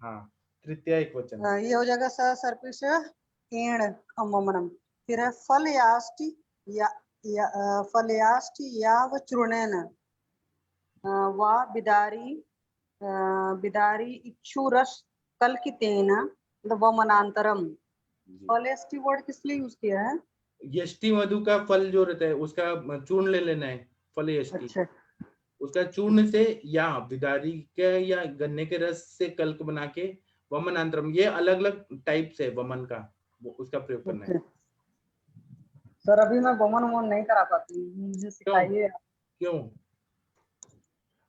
हाँ, तृतीया एक वचन, ये हो जाएगा सर्पिश केण वमनम। फिर है फलयाष्टि याव चूर्णेन वा बिदारी इक्षुरस कल्कितेन वमनांतरम। फलयाष्टि वर्ड किस लिए यूज किया है, यष्टि मधु का फल जो रहता है उसका चूर्ण ले लेना है, फल यष्टि। अच्छा। उसका चूर्ण से या बिदारी के या गन्ने के रस से कल्क बना के वमनांतरम, ये अलग अलग टाइप से वमन का उसका प्रयोग करना है। सर अभी मैं वमन नहीं करा पाती, मुझे सिखाइए। क्यों?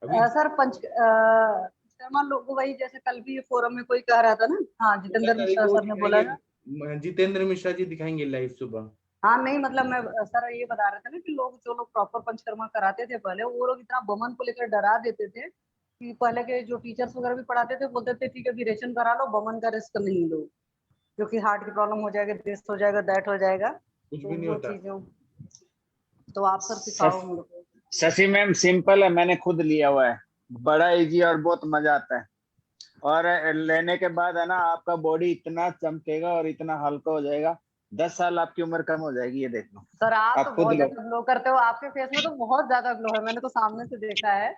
सर पंचकर्मा लोग वही, जैसे कल भी फोरम में कोई कह रहा था ना, हाँ जितेंद्र मिश्रा सर ने बोला ना, जितेंद्र मिश्रा जी दिखाएंगे लाइव सुबह। हाँ नहीं मतलब मैं सर ये बता रहे थे ना कि लोग जो लोग प्रॉपर पंचकर्मा कराते थे पहले, वो लोग इतना वमन को लेकर डरा देते थे कि पहले के जो टीचर्स वगैरह भी पढ़ाते थे बोलते थे ठीक है विरेचन करा लो, वमन का रिस्क नहीं लो, क्योंकि हार्ट की प्रॉब्लम हो जाएगा, दिस हो जाएगा, दैट हो जाएगा, कुछ भी नहीं होता। चीजों तो आप सर सिखाओ हम लोग को। शशि मैम सिंपल है, मैंने खुद लिया हुआ है, बड़ा इजी और बहुत मजा आता है। और लेने के बाद है ना आपका बॉडी इतना चमकेगा और इतना हल्का हो जाएगा, 10 साल आपकी उम्र कम हो जाएगी, ये देख लो। सर आप आप तो खुद बहुत लो। ज्यादा ग्लो करते हो, आपके फेस में तो बहुत ज्यादा ग्लो है, मैंने तो सामने से देखा है।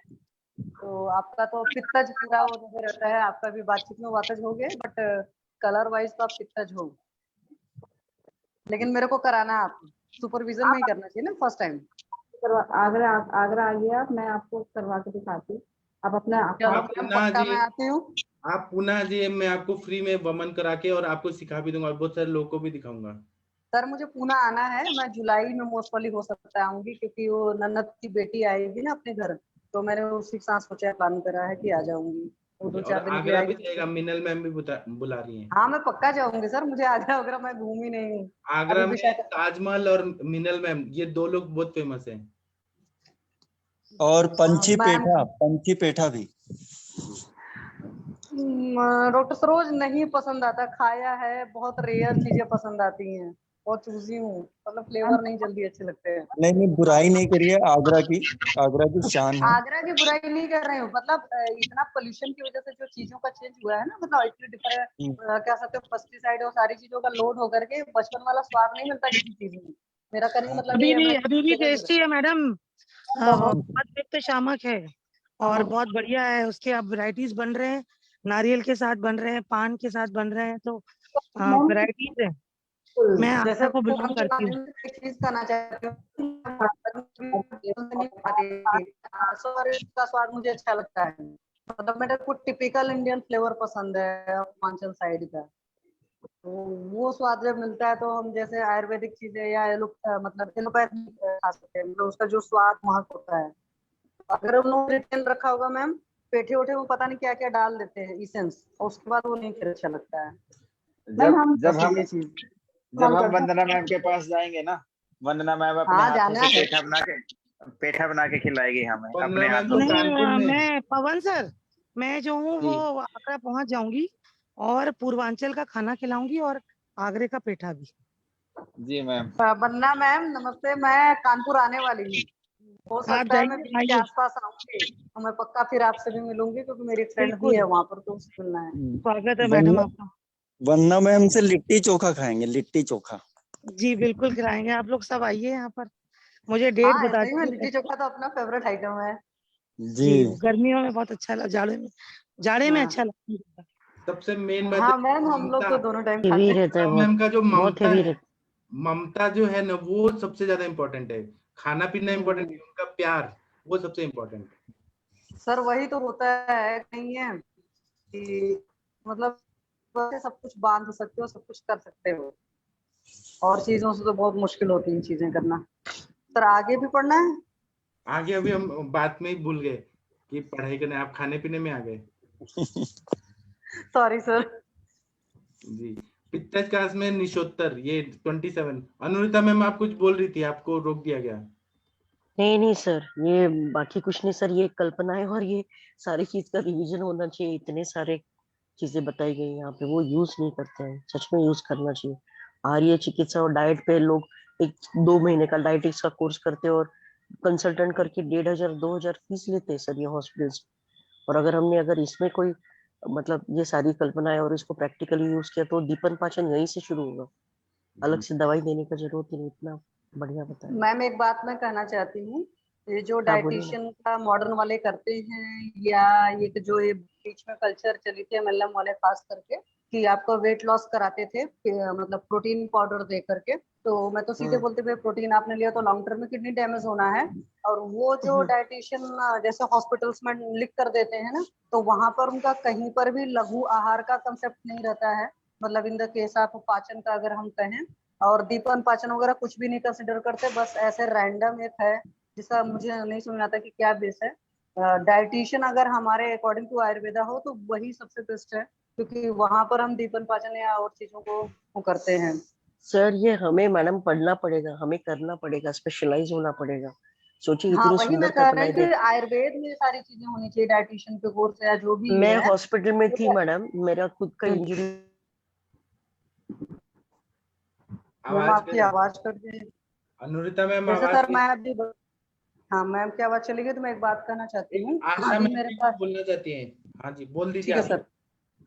तो आपका तो पित्तज पूरा वो जैसे रहता है, आपका भी बातचीत में वातज हो गए, बट कलर वाइज तो आप पित्तज हो। लेकिन मेरे को कराना है, आपको सुपरविजन में ही करना चाहिए ना फर्स्ट टाइम। आगरा आगरा आ गया आप, मैं आपको करवा के दिखाती हूँ। आप अपना चलो आप मैम पुनः पक्का जी मैं आती हूँ। आप पुनः जी मैं आपको फ्री में वमन करा के और आपको सिखा भी दूंगा और बहुत सारे लोगों को भी दिखाऊंगा। सर मुझे पुणे आना है, मैं जुलाई में मोस्टली हो सकता है आऊंगी, क्योंकि वो ननद की बेटी आएगी ना अपने घर, तो मैंने उसी के साथ सोचा प्लान करा है कि आ जाऊंगी, वो और 2-4 दिन के लिए आगरा भी आएगी। जाएगा, मिनल मैम भी बुला रही हैं। हाँ मैं पक्का जाऊंगी सर, मुझे आगरा वगैरह मैं घूमी नहीं हूँ आगरा अभी भी में शायद। ताजमहल और मिनल मैम, ये 2 लोग बहुत फेमस हैं। और पंछी मैम पेठा भी। डॉक्टर सरोज नहीं पसंद आता, खाया है, बहुत रेयर चीजें पसंद आती हैं, बहुत चूजी हूँ, मतलब फ्लेवर नहीं जल्दी अच्छे लगते हैं। नहीं बुराई नहीं करिए, आगरा की शान है। आगरा की बुराई नहीं कर रही हूँ, मतलब इतना पोल्यूशन की वजह से जो चीजों का चेंज हुआ है ना, मतलब इतने डिफरेंट क्या सकते हो, पेस्टिसाइड और सारी चीजों का लोड होकर के बचपन वाला स्वाद नहीं मिलता किसी चीज में। मेरा कहने का मतलब ये है, मैं अभी भी टेस्टी है मैडम, बहुत बहुत पित्त शामक है और बहुत बढ़िया है। उसके अब वैरायटीज बन रहे हैं, नारियल के साथ बन रहे हैं, पान के साथ बन रहे हैं, तो वैरायटीज है। मैं जैसे आगरा को बिलोंग आपके करती बारे हूँ। में एक चीज कहना चाहती हूँ, सॉरी का स्वाद मुझे अच्छा लगता है, मतलब मेरे को टिपिकल इंडियन फ्लेवर पसंद है पूर्वांचल साइड का, तो वो स्वाद जब मिलता है तो हम जैसे आयुर्वेदिक चीजें या मतलब एलोपैथी खा सकते हैं, मतलब उसका जो स्वाद महक होता है। अगर उन लोगों ने रिटेन रखा होगा मैम, पेठे उठे में पता नहीं क्या क्या डाल देते हैं इसेंस, और उसके बाद वो नहीं फिर अच्छा लगता है। जब जब हम ये चीज जब हम वंदना मैम के पास जाएंगे ना, वंदना मैम अपने हाँ हाथों जाना से है। पेठा बना के खिलाएगी हमें वंदना अपने मैम हाथों तो से। कानपुर नहीं, में। मैं पवन सर, मैं जो हूँ जी वो आगरा पहुंच जाऊंगी और पूर्वांचल का खाना खिलाऊंगी और आगरे का पेठा भी। जी मैम। वंदना मैम नमस्ते, मैं कानपुर आने वाली हूँ, हो आप सकता है मैं जाइए, बीच के आइए, आसपास आऊंगी, तो मैं पक्का फिर आपसे भी मिलूंगी, क्योंकि मेरी फ्रेंड भी है बिल्कुल वहां पर, तो उससे मिलना है। स्वागत है मैडम वन्ना आपका। वन्ना मैम से लिट्टी चोखा खाएंगे, लिट्टी चोखा। जी बिल्कुल खिलाएंगे, आप लोग सब आइए यहाँ पर, मुझे डेट हाँ बता ऐसे ही में दीजिए। लिट्टी चोखा तो अपना फेवरेट आइटम है। जी जी वो गर्मियों में बहुत अच्छा जाड़े में अच्छा हाँ लगता है। सबसे मेन बात हाँ है मैम, हम लोग ममता। तो दोनों टाइम हेवी खाते हैं। रहता है, वंदना बहुत मैम का जो बहुत ममता हेवी है, रहता ममता जो है ना वो सबसे ज्यादा इम्पोर्टेंट है। खाना पीना इम्पोर्टेंट है, उनका प्यार वो सबसे इम्पोर्टेंट है। सर वही तो होता है, नहीं है कि मतलब वैसे सब कुछ बांध सकते हो, सब कुछ कर सकते हो, और चीजों से तो बहुत मुश्किल होती है चीजें करना। सर आगे भी पढ़ना है। आगे अभी हम बात में ही भूल गए कि पढ़ाई करने, आप खाने पीने में आ गए। Sorry sir. जी पित्तज कास्ट में निशोत्तर ये 27। अनुरिता मैम आप कुछ बोल रही थी, आपको रोक दिया गया। नहीं नहीं सर, ये बाकी कुछ नहीं सर, ये कल्पना है और ये सारी चीज का रिवीजन होना चाहिए। इतने सारे चीजें बताई गई यहाँ पे, वो यूज नहीं करते हैं, सच में यूज करना चाहिए। आर्य चिकित्सा और डाइट पे लोग 1-2 महीने का डाइटिक्स का कोर्स करते हैं और कंसल्टेंट करके 1,500-2,000 फीस लेते हैं सर ये हॉस्पिटल्स। और अगर इसमें कोई मतलब ये सारी कल्पना है और इसको प्रैक्टिकली यूज किया तो दीपन पाचन यहीं से शुरू होगा। अलग से दवाई देने की जरूरत ही नहीं, इतना बढ़िया बताया। मैम एक बात मैं कहना चाहती हूँ, ये जो हाँ बोलिए ना। डाइटिशियन का मॉडर्न वाले करते हैं, या ये बीच में कल्चर चली थी एमएलएम वाले खास करके, कि आपको वेट लॉस कराते थे मतलब प्रोटीन पाउडर दे करके, तो मैं तो सीधे बोलते भाई प्रोटीन आपने लिया तो लॉन्ग टर्म में किडनी डैमेज होना है। और वो जो डाइटिशियन जैसे हॉस्पिटल्स में लिख कर देते हैं ना, तो वहां पर उनका कहीं पर भी लघु आहार का कंसेप्ट नहीं रहता है, मतलब इन द केस ऑफ पाचन का अगर हम कहें, और दीपन पाचन वगैरह कुछ भी नहीं कंसिडर करते, बस ऐसे रैंडम एक है जिसका मुझे नहीं समझ आता कि क्या बेस है। डाइटिशियन अगर हमारे अकॉर्डिंग टू आयुर्वेदा हो तो वही सबसे बेस्ट है, क्योंकि वहां पर हम दीपन पाचन या और चीजों को वो करते हैं। सर ये हमें मैडम पढ़ना पड़ेगा, हमें करना पड़ेगा, स्पेशलाइज होना पड़ेगा। सोचिए हाँ इतनी वही मैं सुंदर कह रही कल्पनाएं हूँ दे। कि आयुर्वेद में ये सारी चीजें होनी चाहिए, डाइटिशियन के कोर्स या जो भी मैं है। हॉस्पिटल में थी मैडम, मेरा खुद का इंजरी। मैम आवाज आपकी आवाज कट गई। अनुरिता मैम जैसे आवाज सर मैं अभी, हाँ मैम की आवाज चली गई, तो मैं एक बात कहना चाहती एक हूँ, आशा अभी मैम मेरे भी कुछ पास, बोलना चाहती हैं। हाँ जी बोल दीजिए ठीक है आप। सर,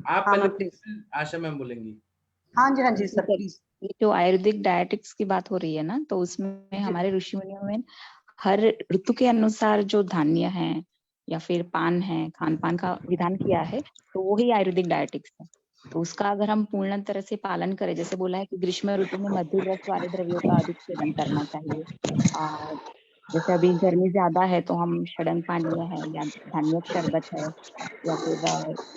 आप हाँ पहले मैम प्लीज। आशा मैम बोलेंगी। हाँ जी सर प्लीज। ये जो आयुर्वेदिक डायटिक्स की बात हो रही है ना, तो उसमें हमारे ऋषि मुनियों में हर ऋतु के अनुसार जो धान्य है या फिर पान है, खान पान का विधान किया है, तो वो ही आयुर्वेदिक डायटिक्स है। तो उसका अगर हम पूर्ण तरह से पालन करें, जैसे बोला है कि ग्रीष्म ऋतु में मधुर रस वाले द्रव्यों का अधिक सेवन करना चाहिए। और जैसे अभी गर्मी ज्यादा है तो हम षडंग पानीय है या धान्य शरबत है या फिर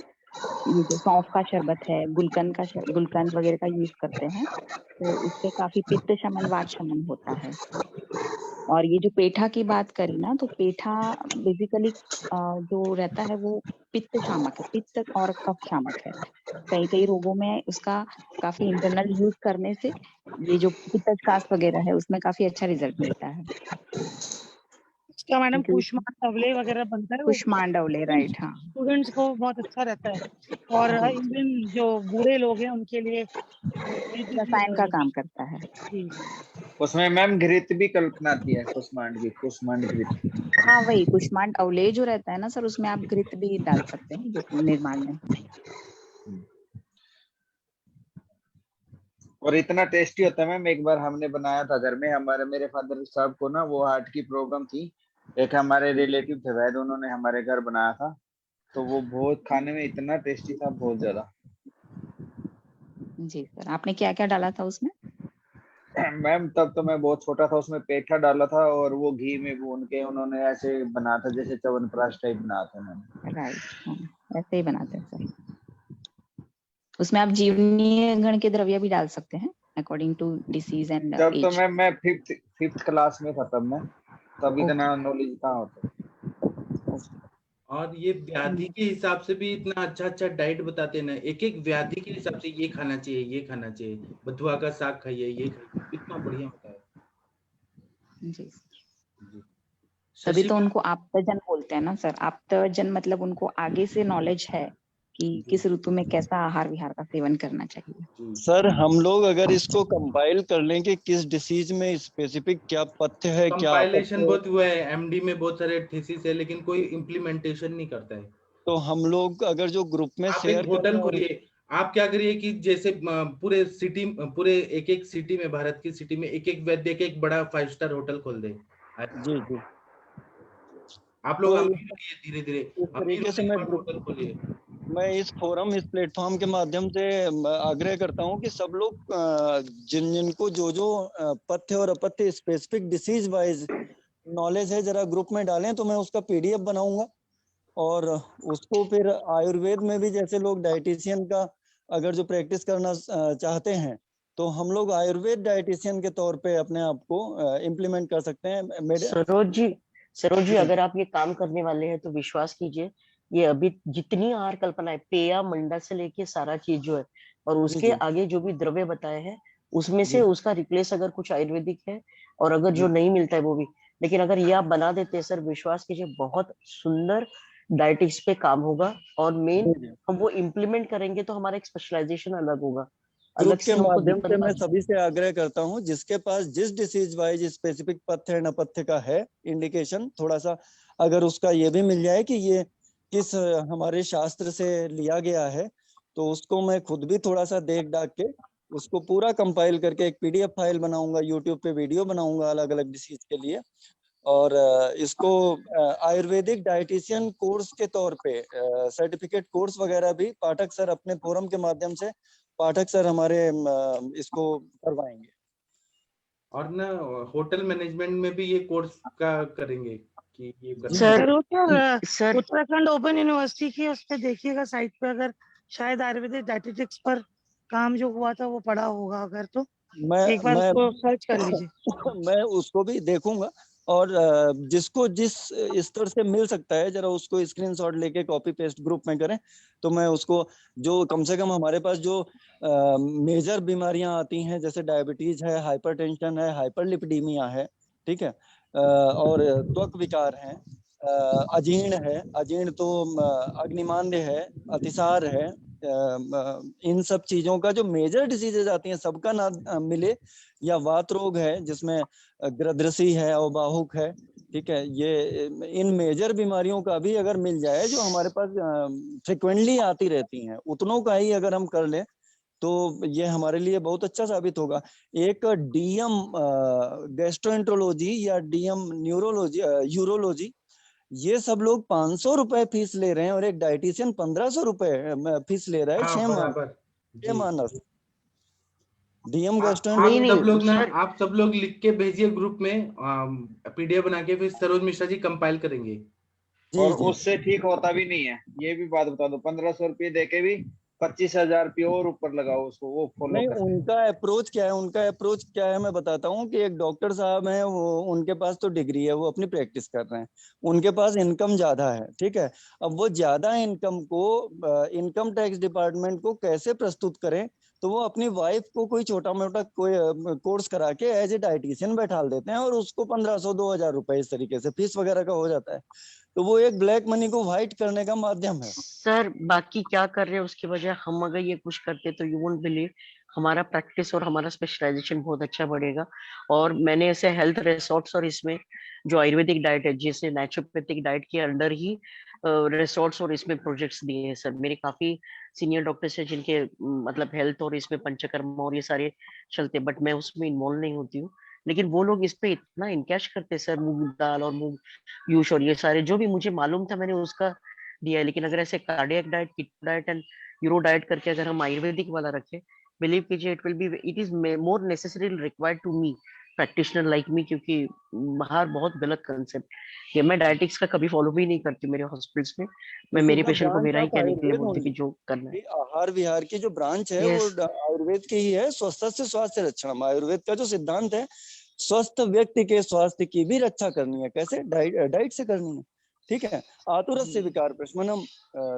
ये जो सौंफ का शरबत है, गुलकंद वगैरह का यूज करते हैं, तो उससे काफी पित्त शमन, वात शमन होता है। और ये जो पेठा की बात करी ना, तो पेठा बेसिकली जो रहता है वो पित्त शामक है, पित्त और कफ शामक है। कई कई रोगों में उसका काफी इंटरनल यूज करने से ये जो पित्तकास वगैरह है उसमें काफी अच्छा रिजल्ट मिलता है। इसका मैडम क्योंकि कुष्मांडवले वगैरह बनता है, वो कुष्मांडवले, राइट, हाँ। स्टूडेंट्स को बहुत अच्छा रहता है, और इवन जो बूढ़े लोग हैं उनके लिए रसायन का काम करता है। उसमें मैम घृत भी कल्पना आती है, कुष्मांड घृत। हाँ वही कुष्मांड अवलेय जो रहता है ना सर, उसमें आप घृत भी डाल सकते हैं जो निर्माण में। और इतना टेस्टी होता है मैम। एक बार हमने बनाया था घर में, मेरे फादर साहब को ना वो हार्ट की प्रॉब्लम थी। एक हमारे रिलेटिव थे वैद, उन्होंने हमारे घर बनाया था, तो वो बहुत खाने में इतना टेस्टी था, बहुत ज्यादा। जी सर, आपने क्या क्या डाला था उसमें? मैम तब तो मैं बहुत छोटा था, उसमें पेठा डाला था और वो घी में भून के उन्होंने ऐसे बनाया था जैसे च्यवनप्राश टाइप बनाया था मैंने। राइट, ऐसे ही बनाते हैं सर। उसमें आप जीवनीय गण के द्रव्य भी डाल सकते हैं अकॉर्डिंग टू डिसीज एंड तब एज। तो मैं फिफ्थ क्लास में था तब इतना नॉलेज कहाँ होता। और ये व्याधि के हिसाब से भी इतना अच्छा डाइट बताते हैं ना, एक एक व्याधि के हिसाब से ये खाना चाहिए, ये खाना चाहिए, बथुआ का साग खाइए, ये खाइए, इतना बढ़िया होता है। जी तभी तो उनको आप्तजन बोलते हैं ना सर। आप्तजन मतलब उनको आगे से नॉलेज है कि किस ऋतु में कैसा आहार विहार का सेवन करना चाहिए। सर हम लोग अगर इसको कंपाइल कर लें कि किस डिसीज में स्पेसिफिक क्या पथ्य है, क्या कंपाइलेशन बहुत हुआ है, एमडी में बहुत सारे थीसिस है, लेकिन कोई इम्प्लीमेंटेशन नहीं करता है। तो हम लोग अगर जो ग्रुप में आप शेयर एक होटल खोलिए, आप क्या करिए कि जैसे पूरे एक एक सिटी में, भारत की सिटी में एक एक वैद्य के एक बड़ा 5 स्टार होटल खोल दे। जी जी, आप लोग तो धीरे धीरे इस तरीके से होटल खोलिए। मैं इस फोरम, इस प्लेटफॉर्म के माध्यम से आग्रह करता हूं कि सब लोग जिनको जो पथ्य और अपथ्य स्पेसिफिक डिसीज वाइज नॉलेज है जरा ग्रुप में डालें, तो मैं उसका पीडीएफ बनाऊंगा और उसको फिर आयुर्वेद में भी जैसे लोग डाइटिशियन का अगर जो प्रैक्टिस करना चाहते हैं, तो हम लोग आयुर्वेद डाइटिशियन के तौर पे अपने आप को इम्प्लीमेंट कर सकते हैं। सरोज जी अगर आप ये काम करने वाले हैं तो विश्वास कीजिए, ये अभी जितनी आहार कल्पना है, पेया मंडा से लेके सारा चीज जो है, और उसके आगे जो भी द्रव्य बताए हैं उसमें से उसका रिप्लेस अगर कुछ आयुर्वेदिक है, और अगर जो नहीं मिलता है वो भी, लेकिन अगर ये आप बना देते हैं सर, विश्वास कीजिए बहुत सुंदर डाइटिक्स पे काम होगा। और मेन हम वो इम्प्लीमेंट करेंगे तो हमारा एक स्पेशलाइजेशन अलग होगा। ग्रुप के माध्यम से मैं सभी से आग्रह करता हूं, जिसके पास जिस डिसीज वाइज स्पेसिफिक पथ्य एंड अपथ्य का है इंडिकेशन, थोड़ा सा अगर उसका ये भी मिल जाए कि ये किस हमारे शास्त्र से लिया गया है, तो उसको मैं खुद भी थोड़ा सा देख डाक के उसको पूरा कंपाइल करके एक पीडीएफ फाइल बनाऊंगा, यूट्यूब पे वीडियो बनाऊंगा अलग अलग डिसीज के लिए, और इसको आयुर्वेदिक डाइटिशियन कोर्स के तौर पे सर्टिफिकेट कोर्स वगैरह भी पाठक सर अपने फोरम के माध्यम से पाठक सर हमारे इसको करवाएंगे। और ना होटल मैनेजमेंट में भी ये कोर्स का करेंगे कि ये सर उत्तराखंड ओपन यूनिवर्सिटी की उस पे देखिएगा साइट पे, अगर शायद आयुर्वेदिक डाइटेटिक्स पर काम जो हुआ था वो पढ़ा होगा, अगर तो एक बार उसको सर्च कर लीजिए। मैं उसको भी देखूंगा, और जिसको जिस स्तर से मिल सकता है जरा उसको स्क्रीनशॉट लेके कॉपी पेस्ट ग्रुप में करें, तो मैं उसको जो कम से कम हमारे पास जो मेजर बीमारियां आती हैं, जैसे डायबिटीज है, हाइपरटेंशन है, हाइपरलिपिडीमिया है, ठीक है, और त्वक विकार है, अजीर्ण है, अजीर्ण तो अग्निमांद्य है, अतिसार है, इन सब चीजों का जो मेजर डिसीजेज आती हैं सबका ना मिले, या वात रोग है जिसमें ग्रद्रसी है और बाहुक है, ठीक है, ये इन मेजर बीमारियों का भी अगर मिल जाए जो हमारे पास फ्रिक्वेंटली आती रहती हैं, उतनों का ही अगर हम कर लें तो ये हमारे लिए बहुत अच्छा साबित होगा। एक डीएम गैस्ट्रोएंट्रोलॉजी या डीएम न्यूरोलॉजी यूरोलॉजी, ये सब लोग 500 रुपए फीस ले रहे हैं और एक डाइटिशियन 1500 रुपए फीस ले रहा है हाँ 6 बराबर जी। मानस। डीएम आप गैस्ट्रोएंट्रोलॉजी सब लोग ना, आप सब लोग लिख के भेजिए ग्रुप में, पीडीएफ बना के, फिर सरोज मिश्रा जी कंपाइल करेंगे। और उससे ठीक होता भी नहीं है, ये भी बात बता दो। 1500 रुपये दे के भी 25,000 रुपये और ऊपर लगाओ उसको, वो फॉलो नहीं, करते हैं। उनका अप्रोच क्या है, उनका अप्रोच क्या है मैं बताता हूँ कि एक डॉक्टर साहब हैं, वो उनके पास तो डिग्री है, वो अपनी प्रैक्टिस कर रहे हैं, उनके पास इनकम ज्यादा है, ठीक है। अब वो ज्यादा इनकम को इनकम टैक्स डिपार्टमेंट को कैसे प्रस्तुत करें, तो वो अपनी वाइफ को कोई छोटा मोटा कोई कोर्स करा के एज ए डाइटिशियन बैठा देते हैं और उसको 1500 2000 रुपए इस तरीके से फीस वगैरह का हो जाता है। तो वो एक ब्लैक मनी को व्हाइट करने का माध्यम है। सर बाकी क्या कर रहे हैं उसकी वजह, हम अगर ये कुछ करते तो यू वोंट बिलीव, हमारा प्रैक्टिस और हमारा स्पेशलाइजेशन बहुत अच्छा बढ़ेगा। और मैंने ऐसे हेल्थ रिसोर्ट्स और इसमें जो आयुर्वेदिक डाइट है, जिसने नेचुरोपैथिक डाइट के अंडर ही रिसोर्ट्स और इसमें प्रोजेक्ट्स दिए हैं सर। मेरे काफी सीनियर डॉक्टर्स हैं जिनके मतलब हेल्थ और इसमें पंचकर्म और ये सारे चलते, बट मैं उसमें इन्वॉल्व नहीं होती हूँ। लेकिन वो लोग इस पे इतना इनकैश करते हैं सर, मूंग दाल और मूंग यूश और ये सारे जो भी मुझे मालूम था मैंने उसका दिया है। लेकिन अगर ऐसे cardiac diet, keto diet and euro diet करके अगर हम आयुर्वेदिक वाला रखें, बिलीव कीजिए it will be, it is more necessary required to me practitioner like me, क्योंकि बाहर बहुत गलत कंसेप्ट है। मैं डायटिक्स का कभी फॉलो भी नहीं करती मेरे हॉस्पिटल्स में। मैं मेरे इसका पेशेंट को ब्रांच मेरा ही ऑफ कहने के लिए आयुर्वेद बोलती कि ओनली, जो करना है। आहार विहार की जो ब्रांच है Yes. वो आयुर्वेद की ही है। स्वस्थ से स्वास्थ्य रक्षण, आयुर्वेद का जो सिद्धांत है, स्वस्थ व्यक्ति के स्वास्थ्य की भी रक्षा करनी है। कैसे? डाइट से करनी है, ठीक है। आतुरस से विकार प्रशमनम,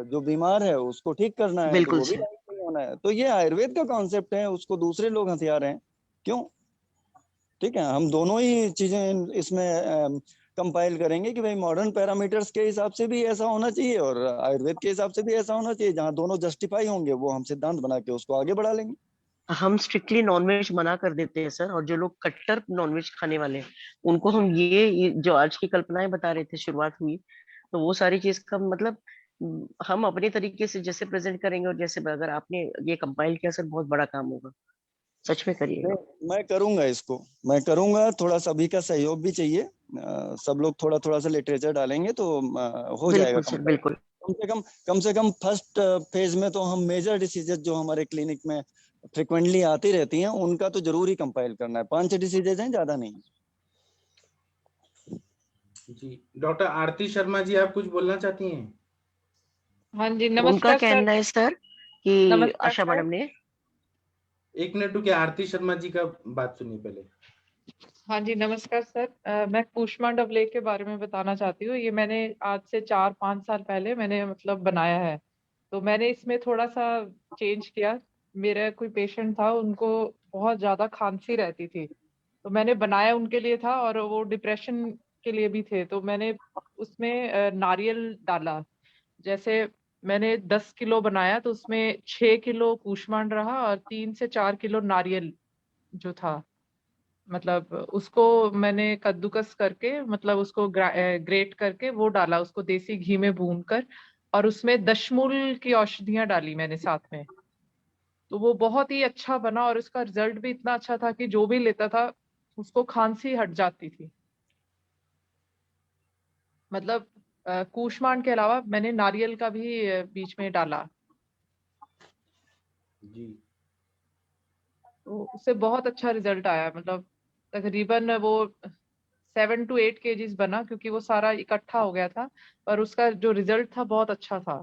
जो बीमार है उसको ठीक करना है, तो बिल्कुल वो भी सर। डाइट से ही होना है। तो ये आयुर्वेद का कॉन्सेप्ट है, उसको दूसरे लोग हथिया रहे हैं, क्यों? ठीक है, हम दोनों ही चीजें इसमें कंपाइल करेंगे कि भाई मॉडर्न पैरामीटर्स के हिसाब से भी ऐसा होना चाहिए और आयुर्वेद के हिसाब से भी ऐसा होना चाहिए। जहां दोनों जस्टिफाई होंगे वो हम सिद्धांत बना के उसको आगे बढ़ा लेंगे। हम स्ट्रिक्टली नॉनवेज मना कर देते हैं सर, और जो लोग कट्टर नॉनवेज खाने वाले हैं उनको हम ये जो आज की कल्पनाएं बता रहे थे, शुरुआत हुई, तो वो सारी चीज का मतलब हम अपने तरीके से जैसे प्रेजेंट करेंगे। और जैसे अगर आपने ये कंपाइल किया सर, बहुत बड़ा काम होगा, सच में करिएगा। मैं करूंगा इसको, मैं करूंगा। थोड़ा सभी का सहयोग भी चाहिए, सब लोग थोड़ा थोड़ा सा लिटरेचर डालेंगे तो हो जाएगा बिल्कुल सर, बिल्कुल। कम से कम फर्स्ट फेज में तो हम मेजर डिसीजेज जो हमारे क्लिनिक में फ्रिक्वेंटली आती रहती हैं उनका तो जरूर ही कंपाइल करना है। 5 डिसीजेज हैं, ज्यादा नहीं। जी डॉक्टर आरती शर्मा जी, आप कुछ बोलना चाहती हैं? हाँ जी, उनका नमस्कार सर। कहना है सर कि नमस्कार आशा सर। मैडम ने, एक मिनट रुकिए, आरती शर्मा जी का बात सुनिए पहले। हाँ जी, नमस्कार सर। मैं कूष्मांड अवलेख के बारे में बताना चाहती हूँ। ये मैंने आज से 4-5 साल पहले मैंने मतलब बनाया है। तो मैंने इसमें थोड़ा सा चेंज किया। मेरा कोई पेशेंट था, उनको बहुत ज्यादा खांसी रहती थी, तो मैंने बनाया उनके लिए था, और वो डिप्रेशन के लिए भी थे। तो मैंने उसमें नारियल डाला। जैसे मैंने 10 किलो बनाया तो उसमें 6 किलो कूष्मांड रहा और 3 से 4 किलो नारियल जो था, मतलब उसको मैंने कद्दूकस करके, मतलब उसको ग्रेट करके वो डाला, उसको देसी घी में भूनकर, और उसमें दशमूल की औषधियां डाली मैंने साथ में। तो वो बहुत ही अच्छा बना, और उसका रिजल्ट भी इतना अच्छा था कि जो भी लेता था उसको खांसी हट जाती थी। मतलब कूष्मांड के अलावा मैंने नारियल का भी बीच में डाला, जी। तो उससे बहुत अच्छा रिजल्ट आया। मतलब तकरीबन वो 7 to 8 kgs बना, क्योंकि वो सारा इकट्ठा हो गया था, पर उसका जो रिजल्ट था बहुत अच्छा था।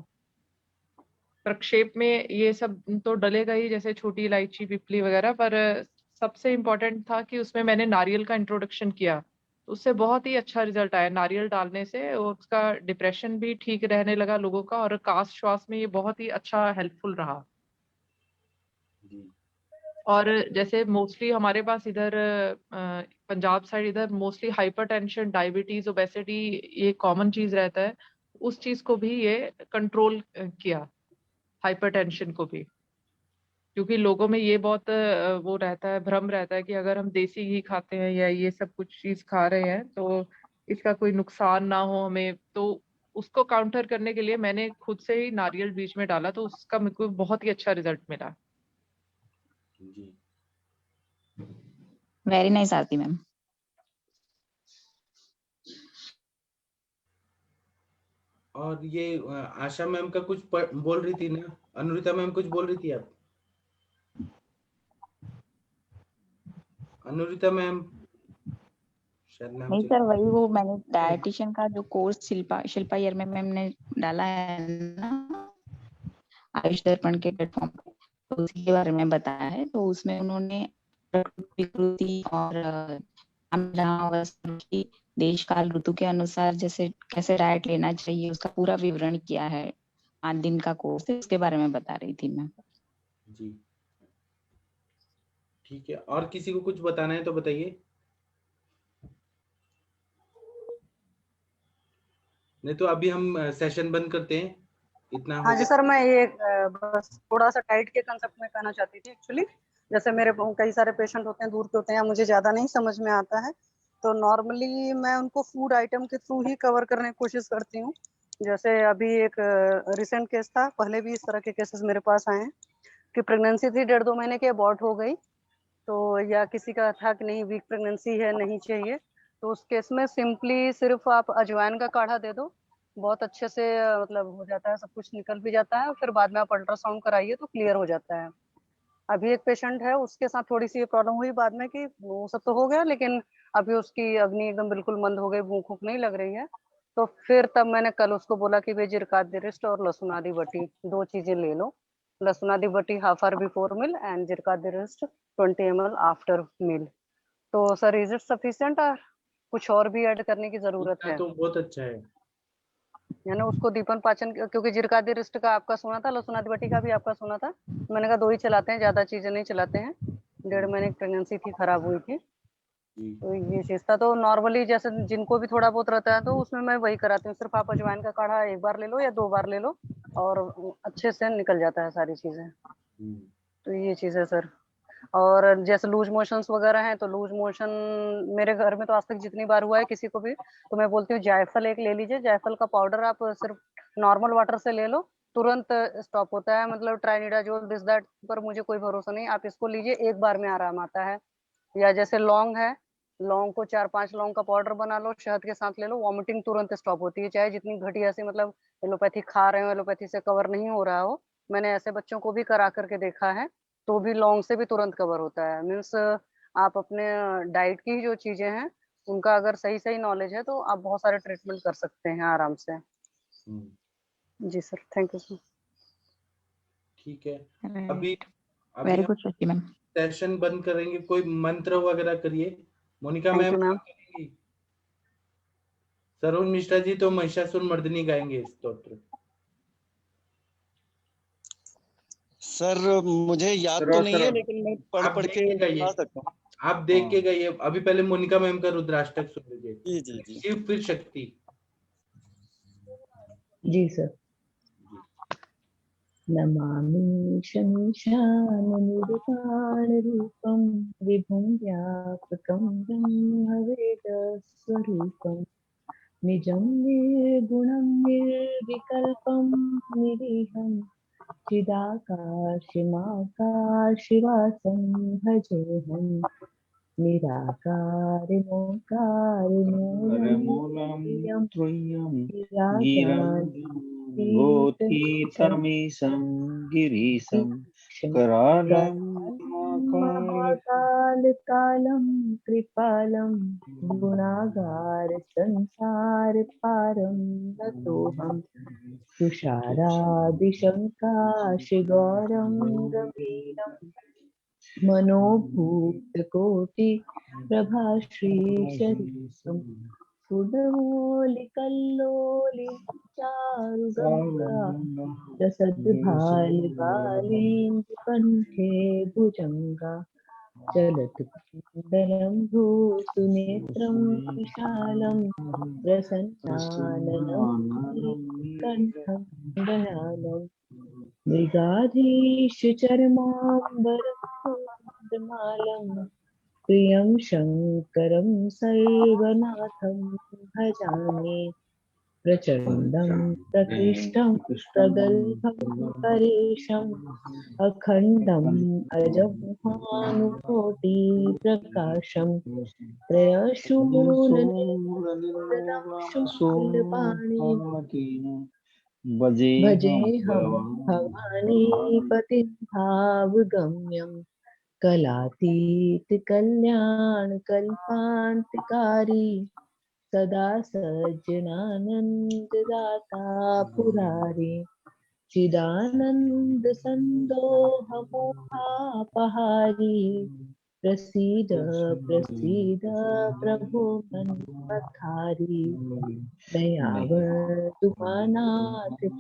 प्रक्षेप में ये सब तो डलेगा ही, जैसे छोटी इलायची, पिपली वगैरह, पर सबसे इम्पोर्टेंट था कि उसमें मैंने नारियल का इंट्रोडक्शन किया, तो उससे बहुत ही अच्छा रिजल्ट आया। नारियल डालने से और उसका डिप्रेशन भी ठीक रहने लगा लोगों का, और कास श्वास में ये बहुत ही अच्छा हेल्पफुल रहा। और जैसे मोस्टली हमारे पास इधर पंजाब साइड इधर मोस्टली हाइपरटेंशन, डायबिटीज, ओबेसिटी ये कॉमन चीज रहता है। उस चीज को भी ये कंट्रोल किया, हाइपरटेंशन को भी। क्योंकि लोगों में ये बहुत वो रहता है, भ्रम रहता है कि अगर हम देसी घी खाते हैं या ये सब कुछ चीज खा रहे हैं तो इसका कोई नुकसान ना हो हमें, तो उसको काउंटर करने के लिए मैंने खुद से ही नारियल बीच में डाला, तो उसका मेरे को बहुत ही अच्छा रिजल्ट मिला। जी। वेरी नाइस आरती मैम। और ये आशा मैम का कुछ बोल रही थी ना, अनुरिता मैम कुछ बोल रही थी आप? अनुरिता मैम शायद मैम नहीं सर, वही वो मैंने डायटिशियन का जो कोर्स शिल्पा यर में मैम ने डाला है ना आयुष दर्पण के प्लेटफॉर्म पे, तो उसी के बारे में बताया है। तो उसमें उन्होंने प्रकृति और की देश काल ऋतु के अनुसार जैसे कैसे डाइट लेना चाहिए उसका पूरा विवरण किया है। 5 दिन का कोर्स है, उसके बारे में बता रही थी मैं। जी ठीक है, और किसी को कुछ बताना है तो बताइए, नहीं तो अभी हम सेशन बंद करते हैं। इतना हो हाँ जी गया। सर, मैं ये बस थोड़ा सा डाइट के कंसेप्ट में कहना चाहती थी। एक्चुअली जैसे मेरे कई सारे पेशेंट होते हैं दूर के होते हैं, मुझे ज्यादा नहीं समझ में आता है, तो नॉर्मली मैं उनको फूड आइटम के थ्रू ही कवर करने की कोशिश करती हूँ। जैसे अभी एक रिसेंट केस था, पहले भी इस तरह के केसेस मेरे पास आए हैं कि प्रेगनेंसी थी 1.5-2 महीने की, अबॉर्ट हो गई, तो या किसी का था कि नहीं वीक प्रेगनेंसी है नहीं चाहिए, तो उस केस में सिंपली सिर्फ आप अजवाइन का काढ़ा दे दो, बहुत अच्छे से मतलब हो जाता है, सब कुछ निकल भी जाता है, फिर बाद में आप अल्ट्रासाउंड कराइए तो क्लियर हो जाता है। अभी एक पेशेंट है, उसके साथ थोड़ी सी ये प्रॉब्लम हुई बाद में कि वो सब तो हो गया, लेकिन अभी उसकी अग्नि एकदम बिल्कुल मंद हो गई, भूख नहीं लग रही है। तो फिर तब मैंने कल उसको बोला कि भाई जिरकादी रिस्ट और लहसुन आदि बटी 2 चीजें ले लो। लहसुन आदि बटी half hour before meal and जिरकादी रिस्ट 20 ml आफ्टर मील। तो सर इज इट सफिशिएंट और कुछ और भी ऐड करने की जरूरत है? तो बहुत अच्छा है, यानी उसको दीपन पाचन, क्योंकि जिरकादी रिस्ट का आपका सुना था, लहसुन आदि बटी का भी आपका सुना था, मैंने कहा 2 ही चलाते हैं, ज्यादा चीजें नहीं चलाते हैं। 1.5 महीने की प्रेगनेंसी थी, खराब हुई थी, तो ये चीज था। तो नॉर्मली जैसे जिनको भी थोड़ा बहुत रहता है तो उसमें मैं वही कराती हूँ, सिर्फ आप अजवाइन का काढ़ा 1 बार ले लो या 2 बार ले लो और अच्छे से निकल जाता है सारी चीजें। तो ये चीज है सर। और जैसे लूज मोशंस वगैरह हैं, तो लूज मोशन मेरे घर में तो आज तक जितनी बार हुआ है किसी को भी, तो मैं बोलती हूँ जायफल एक ले लीजिए, जायफल का पाउडर आप सिर्फ नॉर्मल वाटर से ले लो, तुरंत स्टॉप होता है। मतलब ट्राइनिडाजोल दिस दैट पर मुझे कोई भरोसा नहीं, आप इसको लीजिए, 1 बार में आराम आता है। या जैसे लौंग है, लौंग को 4-5 लौंग का पाउडर बना लो, शहद के साथ ले लो, वॉमिटिंग तुरंत स्टॉप होती है, चाहे जितनी घटिया सी मतलब एलोपैथी खा रहे हो, एलोपैथी से कवर नहीं हो रहा हो। मैंने ऐसे बच्चों को भी करा करके देखा है, तो भी लौंग से भी तुरंत कवर होता है। मीन्स आप अपने डाइट की जो चीजें हैं उनका अगर सही सही नॉलेज है तो आप बहुत सारे ट्रीटमेंट कर सकते हैं आराम से। जी सर, थैंक यू सर। ठीक है, अभी वेरी हम गुड शशि मैम। सेशन बंद करेंगे, कोई मंत्र वगैरह करिए। Monika thank ma'am you ma'am. करेंगी? सरोज मिश्रा जी तो महिषासुर मर्दिनी गाएंगे स्तोत्र। सर मुझे याद तो नहीं है, लेकिन मैं पढ़ आप पढ़ देख के के गाइए, गा सकता हूँ। आप देख के गाइए। अभी पहले मोनिका मैम का रुद्राष्टक सुन लीजिए। जी जी जी शिव फिर शक्ति। जी सर। नमामि शमीशाननिर्वाणरूपं विभुं व्यापकं ब्रह्मवेदस्वरूपं निजं निर्गुणं निर्विकल्पं निरीहं चिदाकाशिमाकाशिवासं भजेऽहं निराकारिमोकारिमूलं गोतीतमीशं गिरीशं करालं महाकालकालं कृपालं गुणागार संसार पारं नतोऽहं तुषारादिशङ्काशिगौरं गभीरं मनोभूतकोटि प्रभाश्रीशरीरं सुडमौलिकल्लोलिचारुगङ्गा रसद्भालिबालीन्दुकण्ठे भुजङ्गा चलतु कुण्डलं भूसुनेत्रं विशालं प्रसन्नाननं कण्ठं दयालं मृगाधीश चर्माम्बरं कुन्दमालं प्रियं शङ्करं सर्वनाथं भजामि प्रचण्डं प्रकृष्टं प्रगल्भं परेशम् अखण्डम् अजं भानुकोटिप्रकाशं त्रयशूलनिर्दं शुक्लपाणिं भजेऽहं भवानी पतिं भावगम्यं कलातीत कल्याण कल्पान्तकारी सदा सज्जनानन्ददाता पुरारी चिदानन्द सन्दोह मोहापहारी प्रसीद प्रसीद प्रभो मन्मथारी दयावतुमानाथ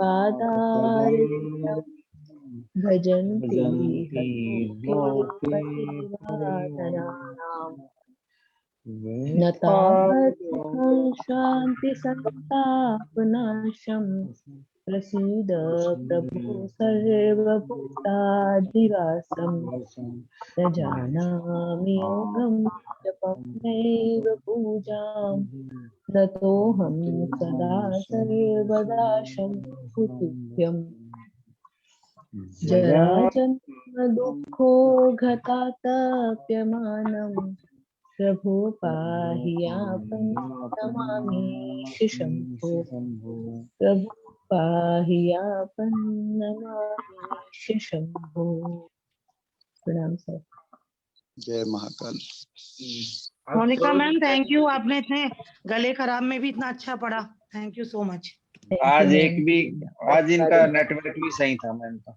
पादारविन्दं भजन्ति हरिवादनानाम् नताः शान्ति संतापनाशम् प्रसीद प्रभो सर्वभूताधिवासं न जानामि योगं जपं नैव पूजां नतोऽहं सदा सर्वदा शम्भुतुभ्यम् जराजन्म दुःखो घातातप्यमानं प्रभो पाहि यापं नमामि शम्भो प्रभो पाहि यापं नमामि शम्भो। प्रणाम सर। जय Mahakal. Monika ma'am thank you, आपने इतने गले खराब में भी इतना अच्छा पढ़ा, थैंक यू सो मच। आज इनका नेटवर्क भी सही था मैम का।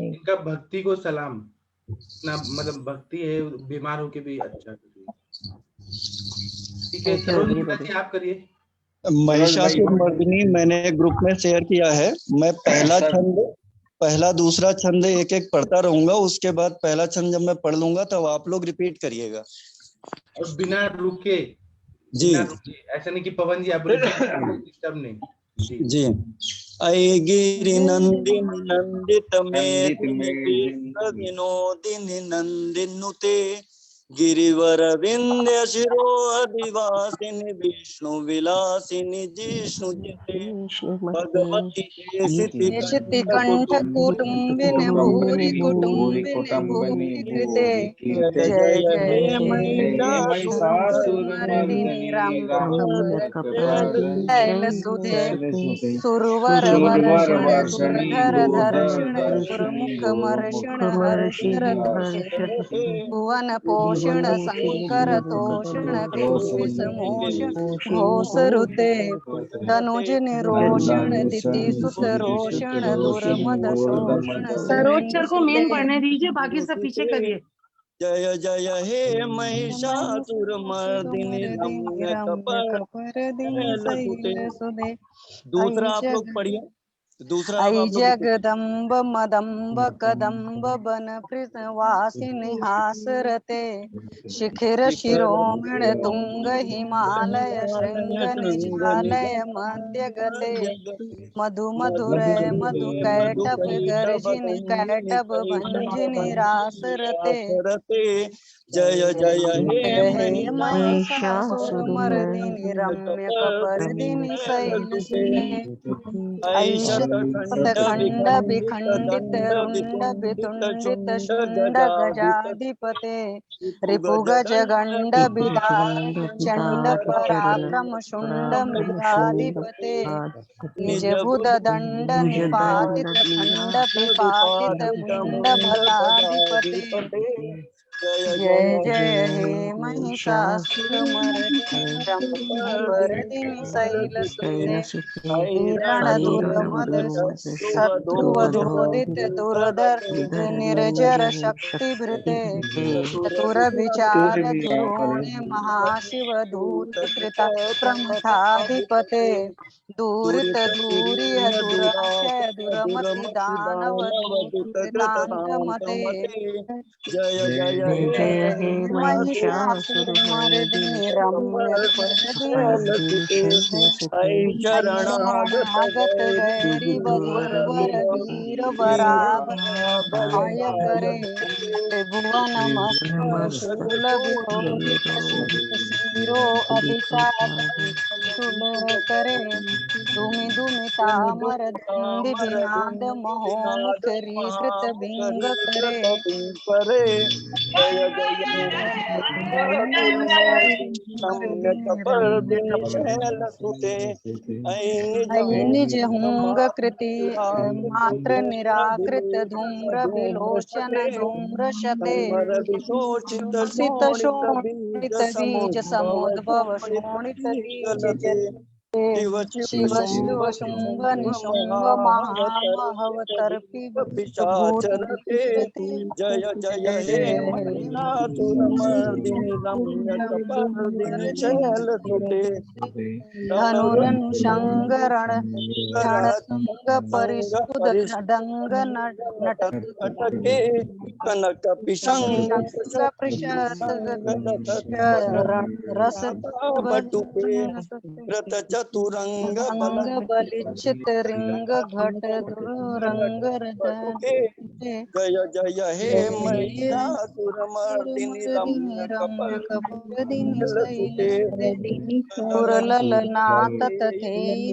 इनका भक्ति को सलाम, ना मतलब भक्ति है, बीमार होके भी अच्छा। ठीक है सरोज जी आप करिए। महिषासुर मर्दिनी मैंने ग्रुप में शेयर किया है। मैं पहला दूसरा छंद एक एक पढ़ता रहूंगा, उसके बाद पहला छंद जब मैं पढ़ लूंगा तब आप लोग रिपीट करिएगा और बिना रुके जी। ऐसा नहीं कि पवन जी आप डिस्टर्ब नहीं जी। ऐ गिरि नंदिनी नंदित मेदिनी विनोदिनी नंदिनुते गिरिवर विंध्य शिरोधिवासिनी विष्णु विलासिनी जिष्णु भगवती देशिति कंठ कुटुंबिनि भूरि कुटुंबिनि कृते जय जय महिषासुरमर्दिनि रम्भकपर्दिनि सुरवर वर्षण दुर्धर धर्षण सुरमुख मर्षण हर्षण भुवन पोषण शंकर तोषण किंपि समोषण घोषरुते धनुज निरोषण दिति सुत रोषण दुर्मद शोषण सरोजर को मेन पढ़ने दीजिए, बाकी सब पीछे करिए। जय जय हे महिषासुर मर्दिनी रम्यकपर्दिनी। दूसरा आप लोग पढ़िए। दूसरा ऐ जगदम्ब मदम्ब कदम्ब बन वासिनी हासरते शिखिर शिरोमण तुंग हिमालय श्रृंग निजालय मध्य गते मधु मधुरय मधु कैटभ गर्जिनी कैटभ भंजिनी रासरते जय जय हे महिषासुरमर्दिनी रम्यकपर्दिनी शैलसुते ऐशतखंड विखंडित रुंड वितुंडित शुंड गजाधिपते रिपुगज गंड विदारण चंड पराक्रम शुंड मृगाधिपते निज बुध दंड निपातित खंड विपातित मुंड भटाधिपते जय जय हे महिषासुरमर्दिनी रम्यकपर्दिनी शैलसुते हिरणदुर्मद शत्रुवधोदित दुर्धर निर्जर शक्तिभृते चतुर विचार दुरोणे महाशिव दूत कृता प्रमथाधिपते दूरित दूरिह दुराशय दुरमति दानव दूत कृतांतमते जय जय जय जय हे महिषासुरमर्दिनि रम्यकपर्दिनि ऐ शरणागत गैरी वधूवर वीर बराबर आय करे त्रिभुवन मस्तूल विलोहित शिरो अधिचातु तुल करे धूमि धूमि तामर दंडि विनाद महो मुखरीकृत बिंग करे जय जय शैल सुते निज हुंग कृति मात्र निराकृत धूम्र विलोचन धूम्र शते सित शोणित बीज समुद्भव शोणित बीज शिव शिव शुंभ निशुंभ महामहवतर्पी भूत जय जय हे महिषासुरमर्दिनि रम्यकपर्दिनि शैलसुते धनुरनुषंग रणसंग परिस्फुट डंग नटके कनक पिशंग रस बटुके रत चतुरंग बलिचित रिंग घट रंग जय जय हे महिषासुरमर्दिनि रम्यकपर्दिनि शैलसुते पुरललनाथ तथेई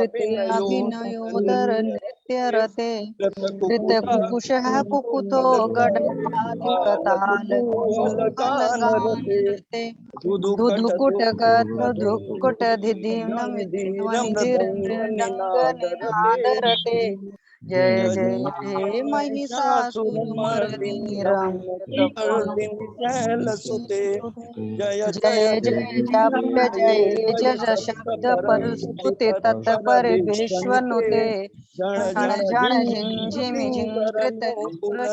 कृत्याभिनयोदर नृत्य रते कृत कुकुशः कुकुतो गडाधिपताल रते धुधुकुट धुकुट निनादरते जय जय हे महिषासुरमर्दिनि शैलसुते जय जय जय जप्य जय जय शब्द परस्तुते तत्पर विश्वनुते क्षण क्षण झिंझिमि झिंकृत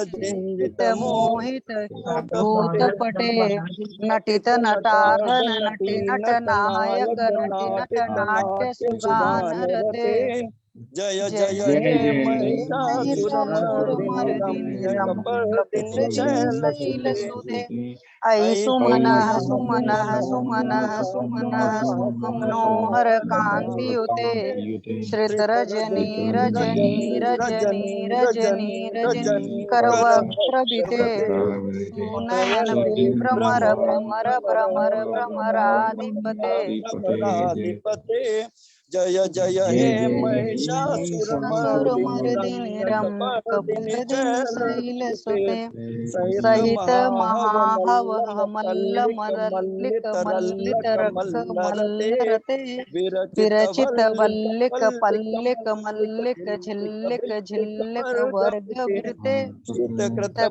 झिंकृत मोहित भूत पटे नटित नटाधन नटी नट नायक नटी नट नाट्य सुगान रते जय जय हे महिषासुरमर्दिनि रम्यकपर्दिनि शैलसुते ऐ सुमनः सुमनः सुमनः सुमनः सुमनोहर कांतियुते श्रित रजनी रजनी रजनी रजनी रजनी करवक्त्रभिते सुनयन विभ्रमर भ्रमर भ्रमर भ्रमराधिपते जय जय हे महिषासुरमर्दिनि रम्यकपर्दिनि शैलसुते सहित महाहव मल्ल मल्लिक मल्लित रख मल्लरते विरचित वल्लिक पल्लिक मल्लिक झिल्लिक झिल्लिक वर्ग वृते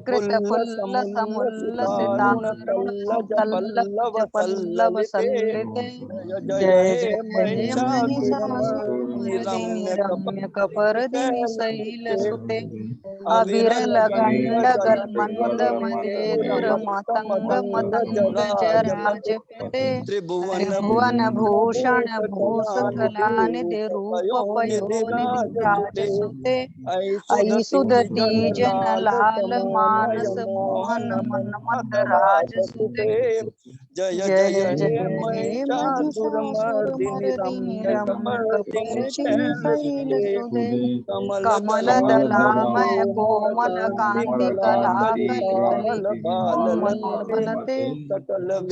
कृत फुल्ल समुल्ल सितारुण सुतल्लज पल्लव सल्लिते जय जय महिषासुरमर्दिनि रम्यकपर्दिनि शैलसुते अविरल गंडगल मंद मदेदुर मतंग मतंग जराजपते त्रिभुवन भूषण भूसकलानिधि रूप पयोनिधि राजसुते ऐ सुदती जन लाल मानस मोहन मनमत राजसुते जय जय जय जय हे हे महिषासुरमर्दिनि महिषासुरमर्दिनि रम्यकपर्दिनि शैलसुते कमल कमल दलामय कोमल कांति कला कलि कोमल बलते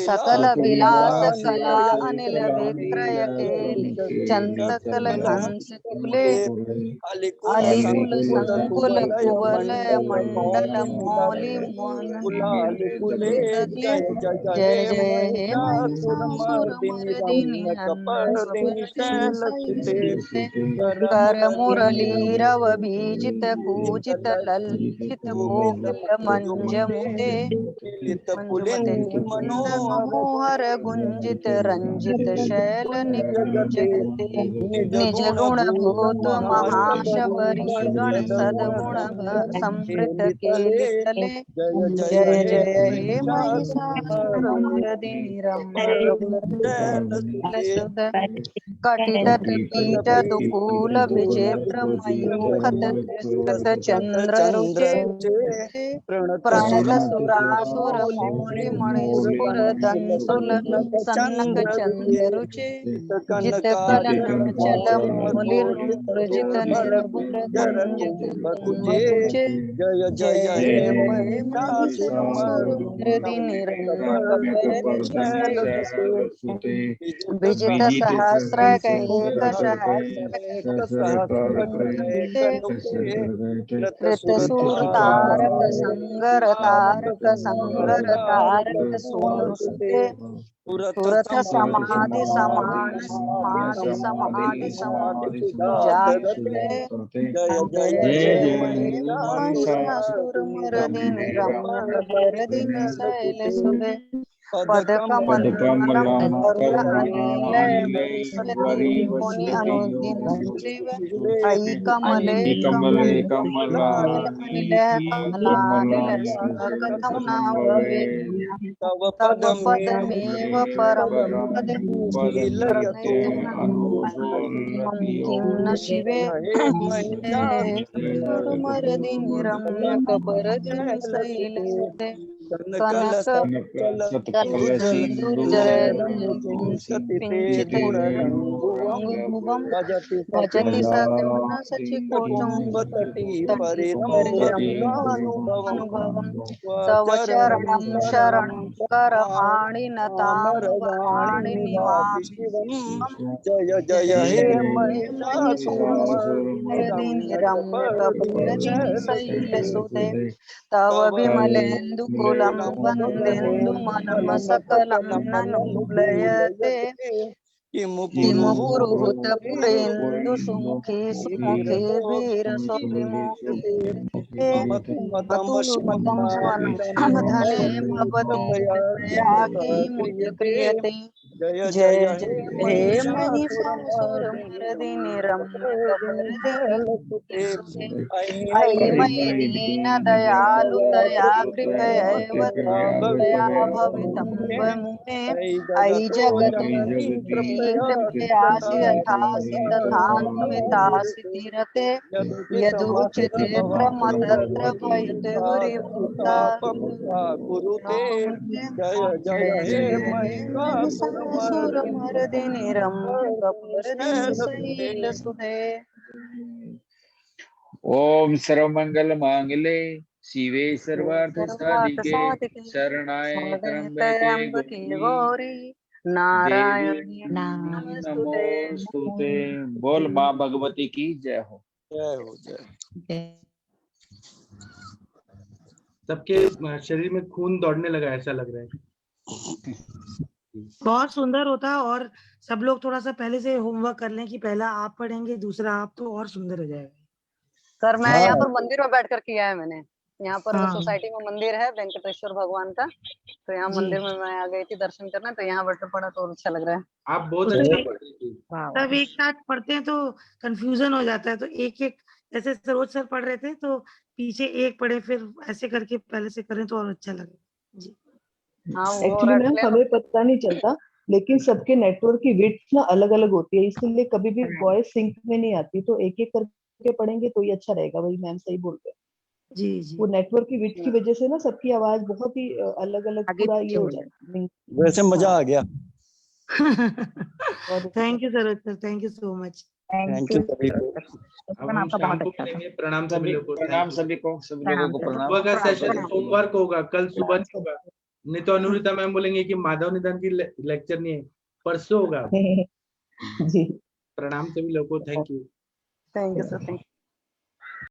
सकल विलास कला अनिल विक्रय केलि चंतकल हंस कुले अलिकुल संकुल कुवलय मंडल मौलि मन जय जय जय हे महिषासुरमर्दिनि रम्यकपर्दिनि शैलसुते कर मुरलीरव बीजित कूजित लज्जित कोकिल मंजमुते मंजुमते मनोहर गुंजित रंजित शैल निकुंज गते निज गुण भूत महाशबरी गण सदगुण संवृत के लितले जय जय हे महिषासुरमर्दिनि मृदिनी कटितट पीठ दुकूल विचित्र मयूखत कृत चंद्र रुचे प्रणत सुरासुर मौलि मणिस्फुर दंसुल सन्नक चंद्र रुचे जित कलन चल मौलि रजित निर्भुर गंजक कुंभकुचे जय जय जय जय हे महिषासुर मर्दिनि विजित सहस्र कैक कृतसूर तारक संगर तारक सोनुसुते पुरथ समाधि समान समाधि जागते जय जय जय हे जय महिषासुर महिषासुर मर्दिनि रम्यकपर्दिनि शैलसुते पद पदकमल कमल करुण अनिल मुनि अनुदिन शिव ऐ कमले कमल अनिल कमलानिल स्वागतम नाम भवे तव तव पदमेव परम पदं शीलयते किं न शिवे मर्दिनि रम्यकपर्दिनि शैलसुते कनक पिंचित भुवं भजति सकरुण सचिकोटं अनुभवं तव चरणं शरणं करवाणि नतामि निवासितं जय जय हे महिषासुरमर्दिनि रम्यकपर्दिनि शैलसुते तव विमलेन्दुकुलं वन्देन्दुमलं सकलं ननु लयते किमु पुरुहूत पुरेन्दु सुमुखी वीरसोभिमुखे अतुलुतं स्वनमधने भवति कृपया किमुद्क्रियते जय जय हे महिषासुरमर्दिनि रम्यकपर्दिनि ऐ मयि दीन दयालु दया कृपयैव दया भवितं मुने ऐ जगतोऽपि कृपयासि यथासि तथान्वितासि तीरते यदुचिते क्रमतत्र भयतुरिवृता जय जय हे महिषासुरमर्दिनि रम्यकपर्दिनि शैलसुते। ओम सर्वमंगल मांगले शिवे सर्वार्थ साधिके शरणाय त्र्यंबके गौरी नारायणी नमोस्तुते। बोल माँ भगवती की जय हो। जय हो जय। सबके शरीर में खून दौड़ने लगा ऐसा लग रहा है। बहुत सुंदर होता है और सब लोग थोड़ा सा पहले से होमवर्क कर लें कि पहला आप पढ़ेंगे दूसरा आप, तो और सुंदर हो जाएगा। सर मैं यहाँ पर मंदिर में बैठकर किया है मैंने। यहाँ पर हाँ। सोसाइटी में मंदिर है वेंकटेश्वर भगवान का, तो यहाँ मंदिर में मैं आ गई थी दर्शन करने, तो यहाँ बैठकर पढ़ा तो अच्छा लग रहा है। आप बहुत अच्छा पढ़ रही थी। सब एक साथ पढ़ते हैं तो कंफ्यूजन हो जाता है, तो एक एक जैसे सरोज सर पढ़ रहे थे तो पीछे एक पढ़े फिर ऐसे करके पहले से करें तो और अच्छा लगे जी। एक्चुअली मैम हमें पता नहीं चलता, लेकिन सबके नेटवर्क की विड्थ ना अलग अलग होती है, इसलिए कभी भी वॉइस सिंक में नहीं आती, तो एक एक करके पढ़ेंगे तो ये अच्छा रहेगा। वही मैम सही बोलते हैं जी जी। वो नेटवर्क की विड्थ की वजह से ना सबकी आवाज बहुत ही अलग अलग पूरा ये हो जाती है। वैसे मजा आ गया। Thank you Saroj sir, thank you so much. Thank you सभी को। अब हम शाम को मिलेंगे। प्रणाम सभी लोगों को। प्रणाम सभी को, सभी लोगों को प्रणाम। सुबह का सेशन सोमवार को होगा, कल सुबह नहीं होगा। नहीं तो अनुरिता मैम बोलेंगे कि माधव निधन की लेक्चर नहीं है, परसों होगा। जी प्रणाम सभी लोगों को। Thank you. Thank you sir, thank you.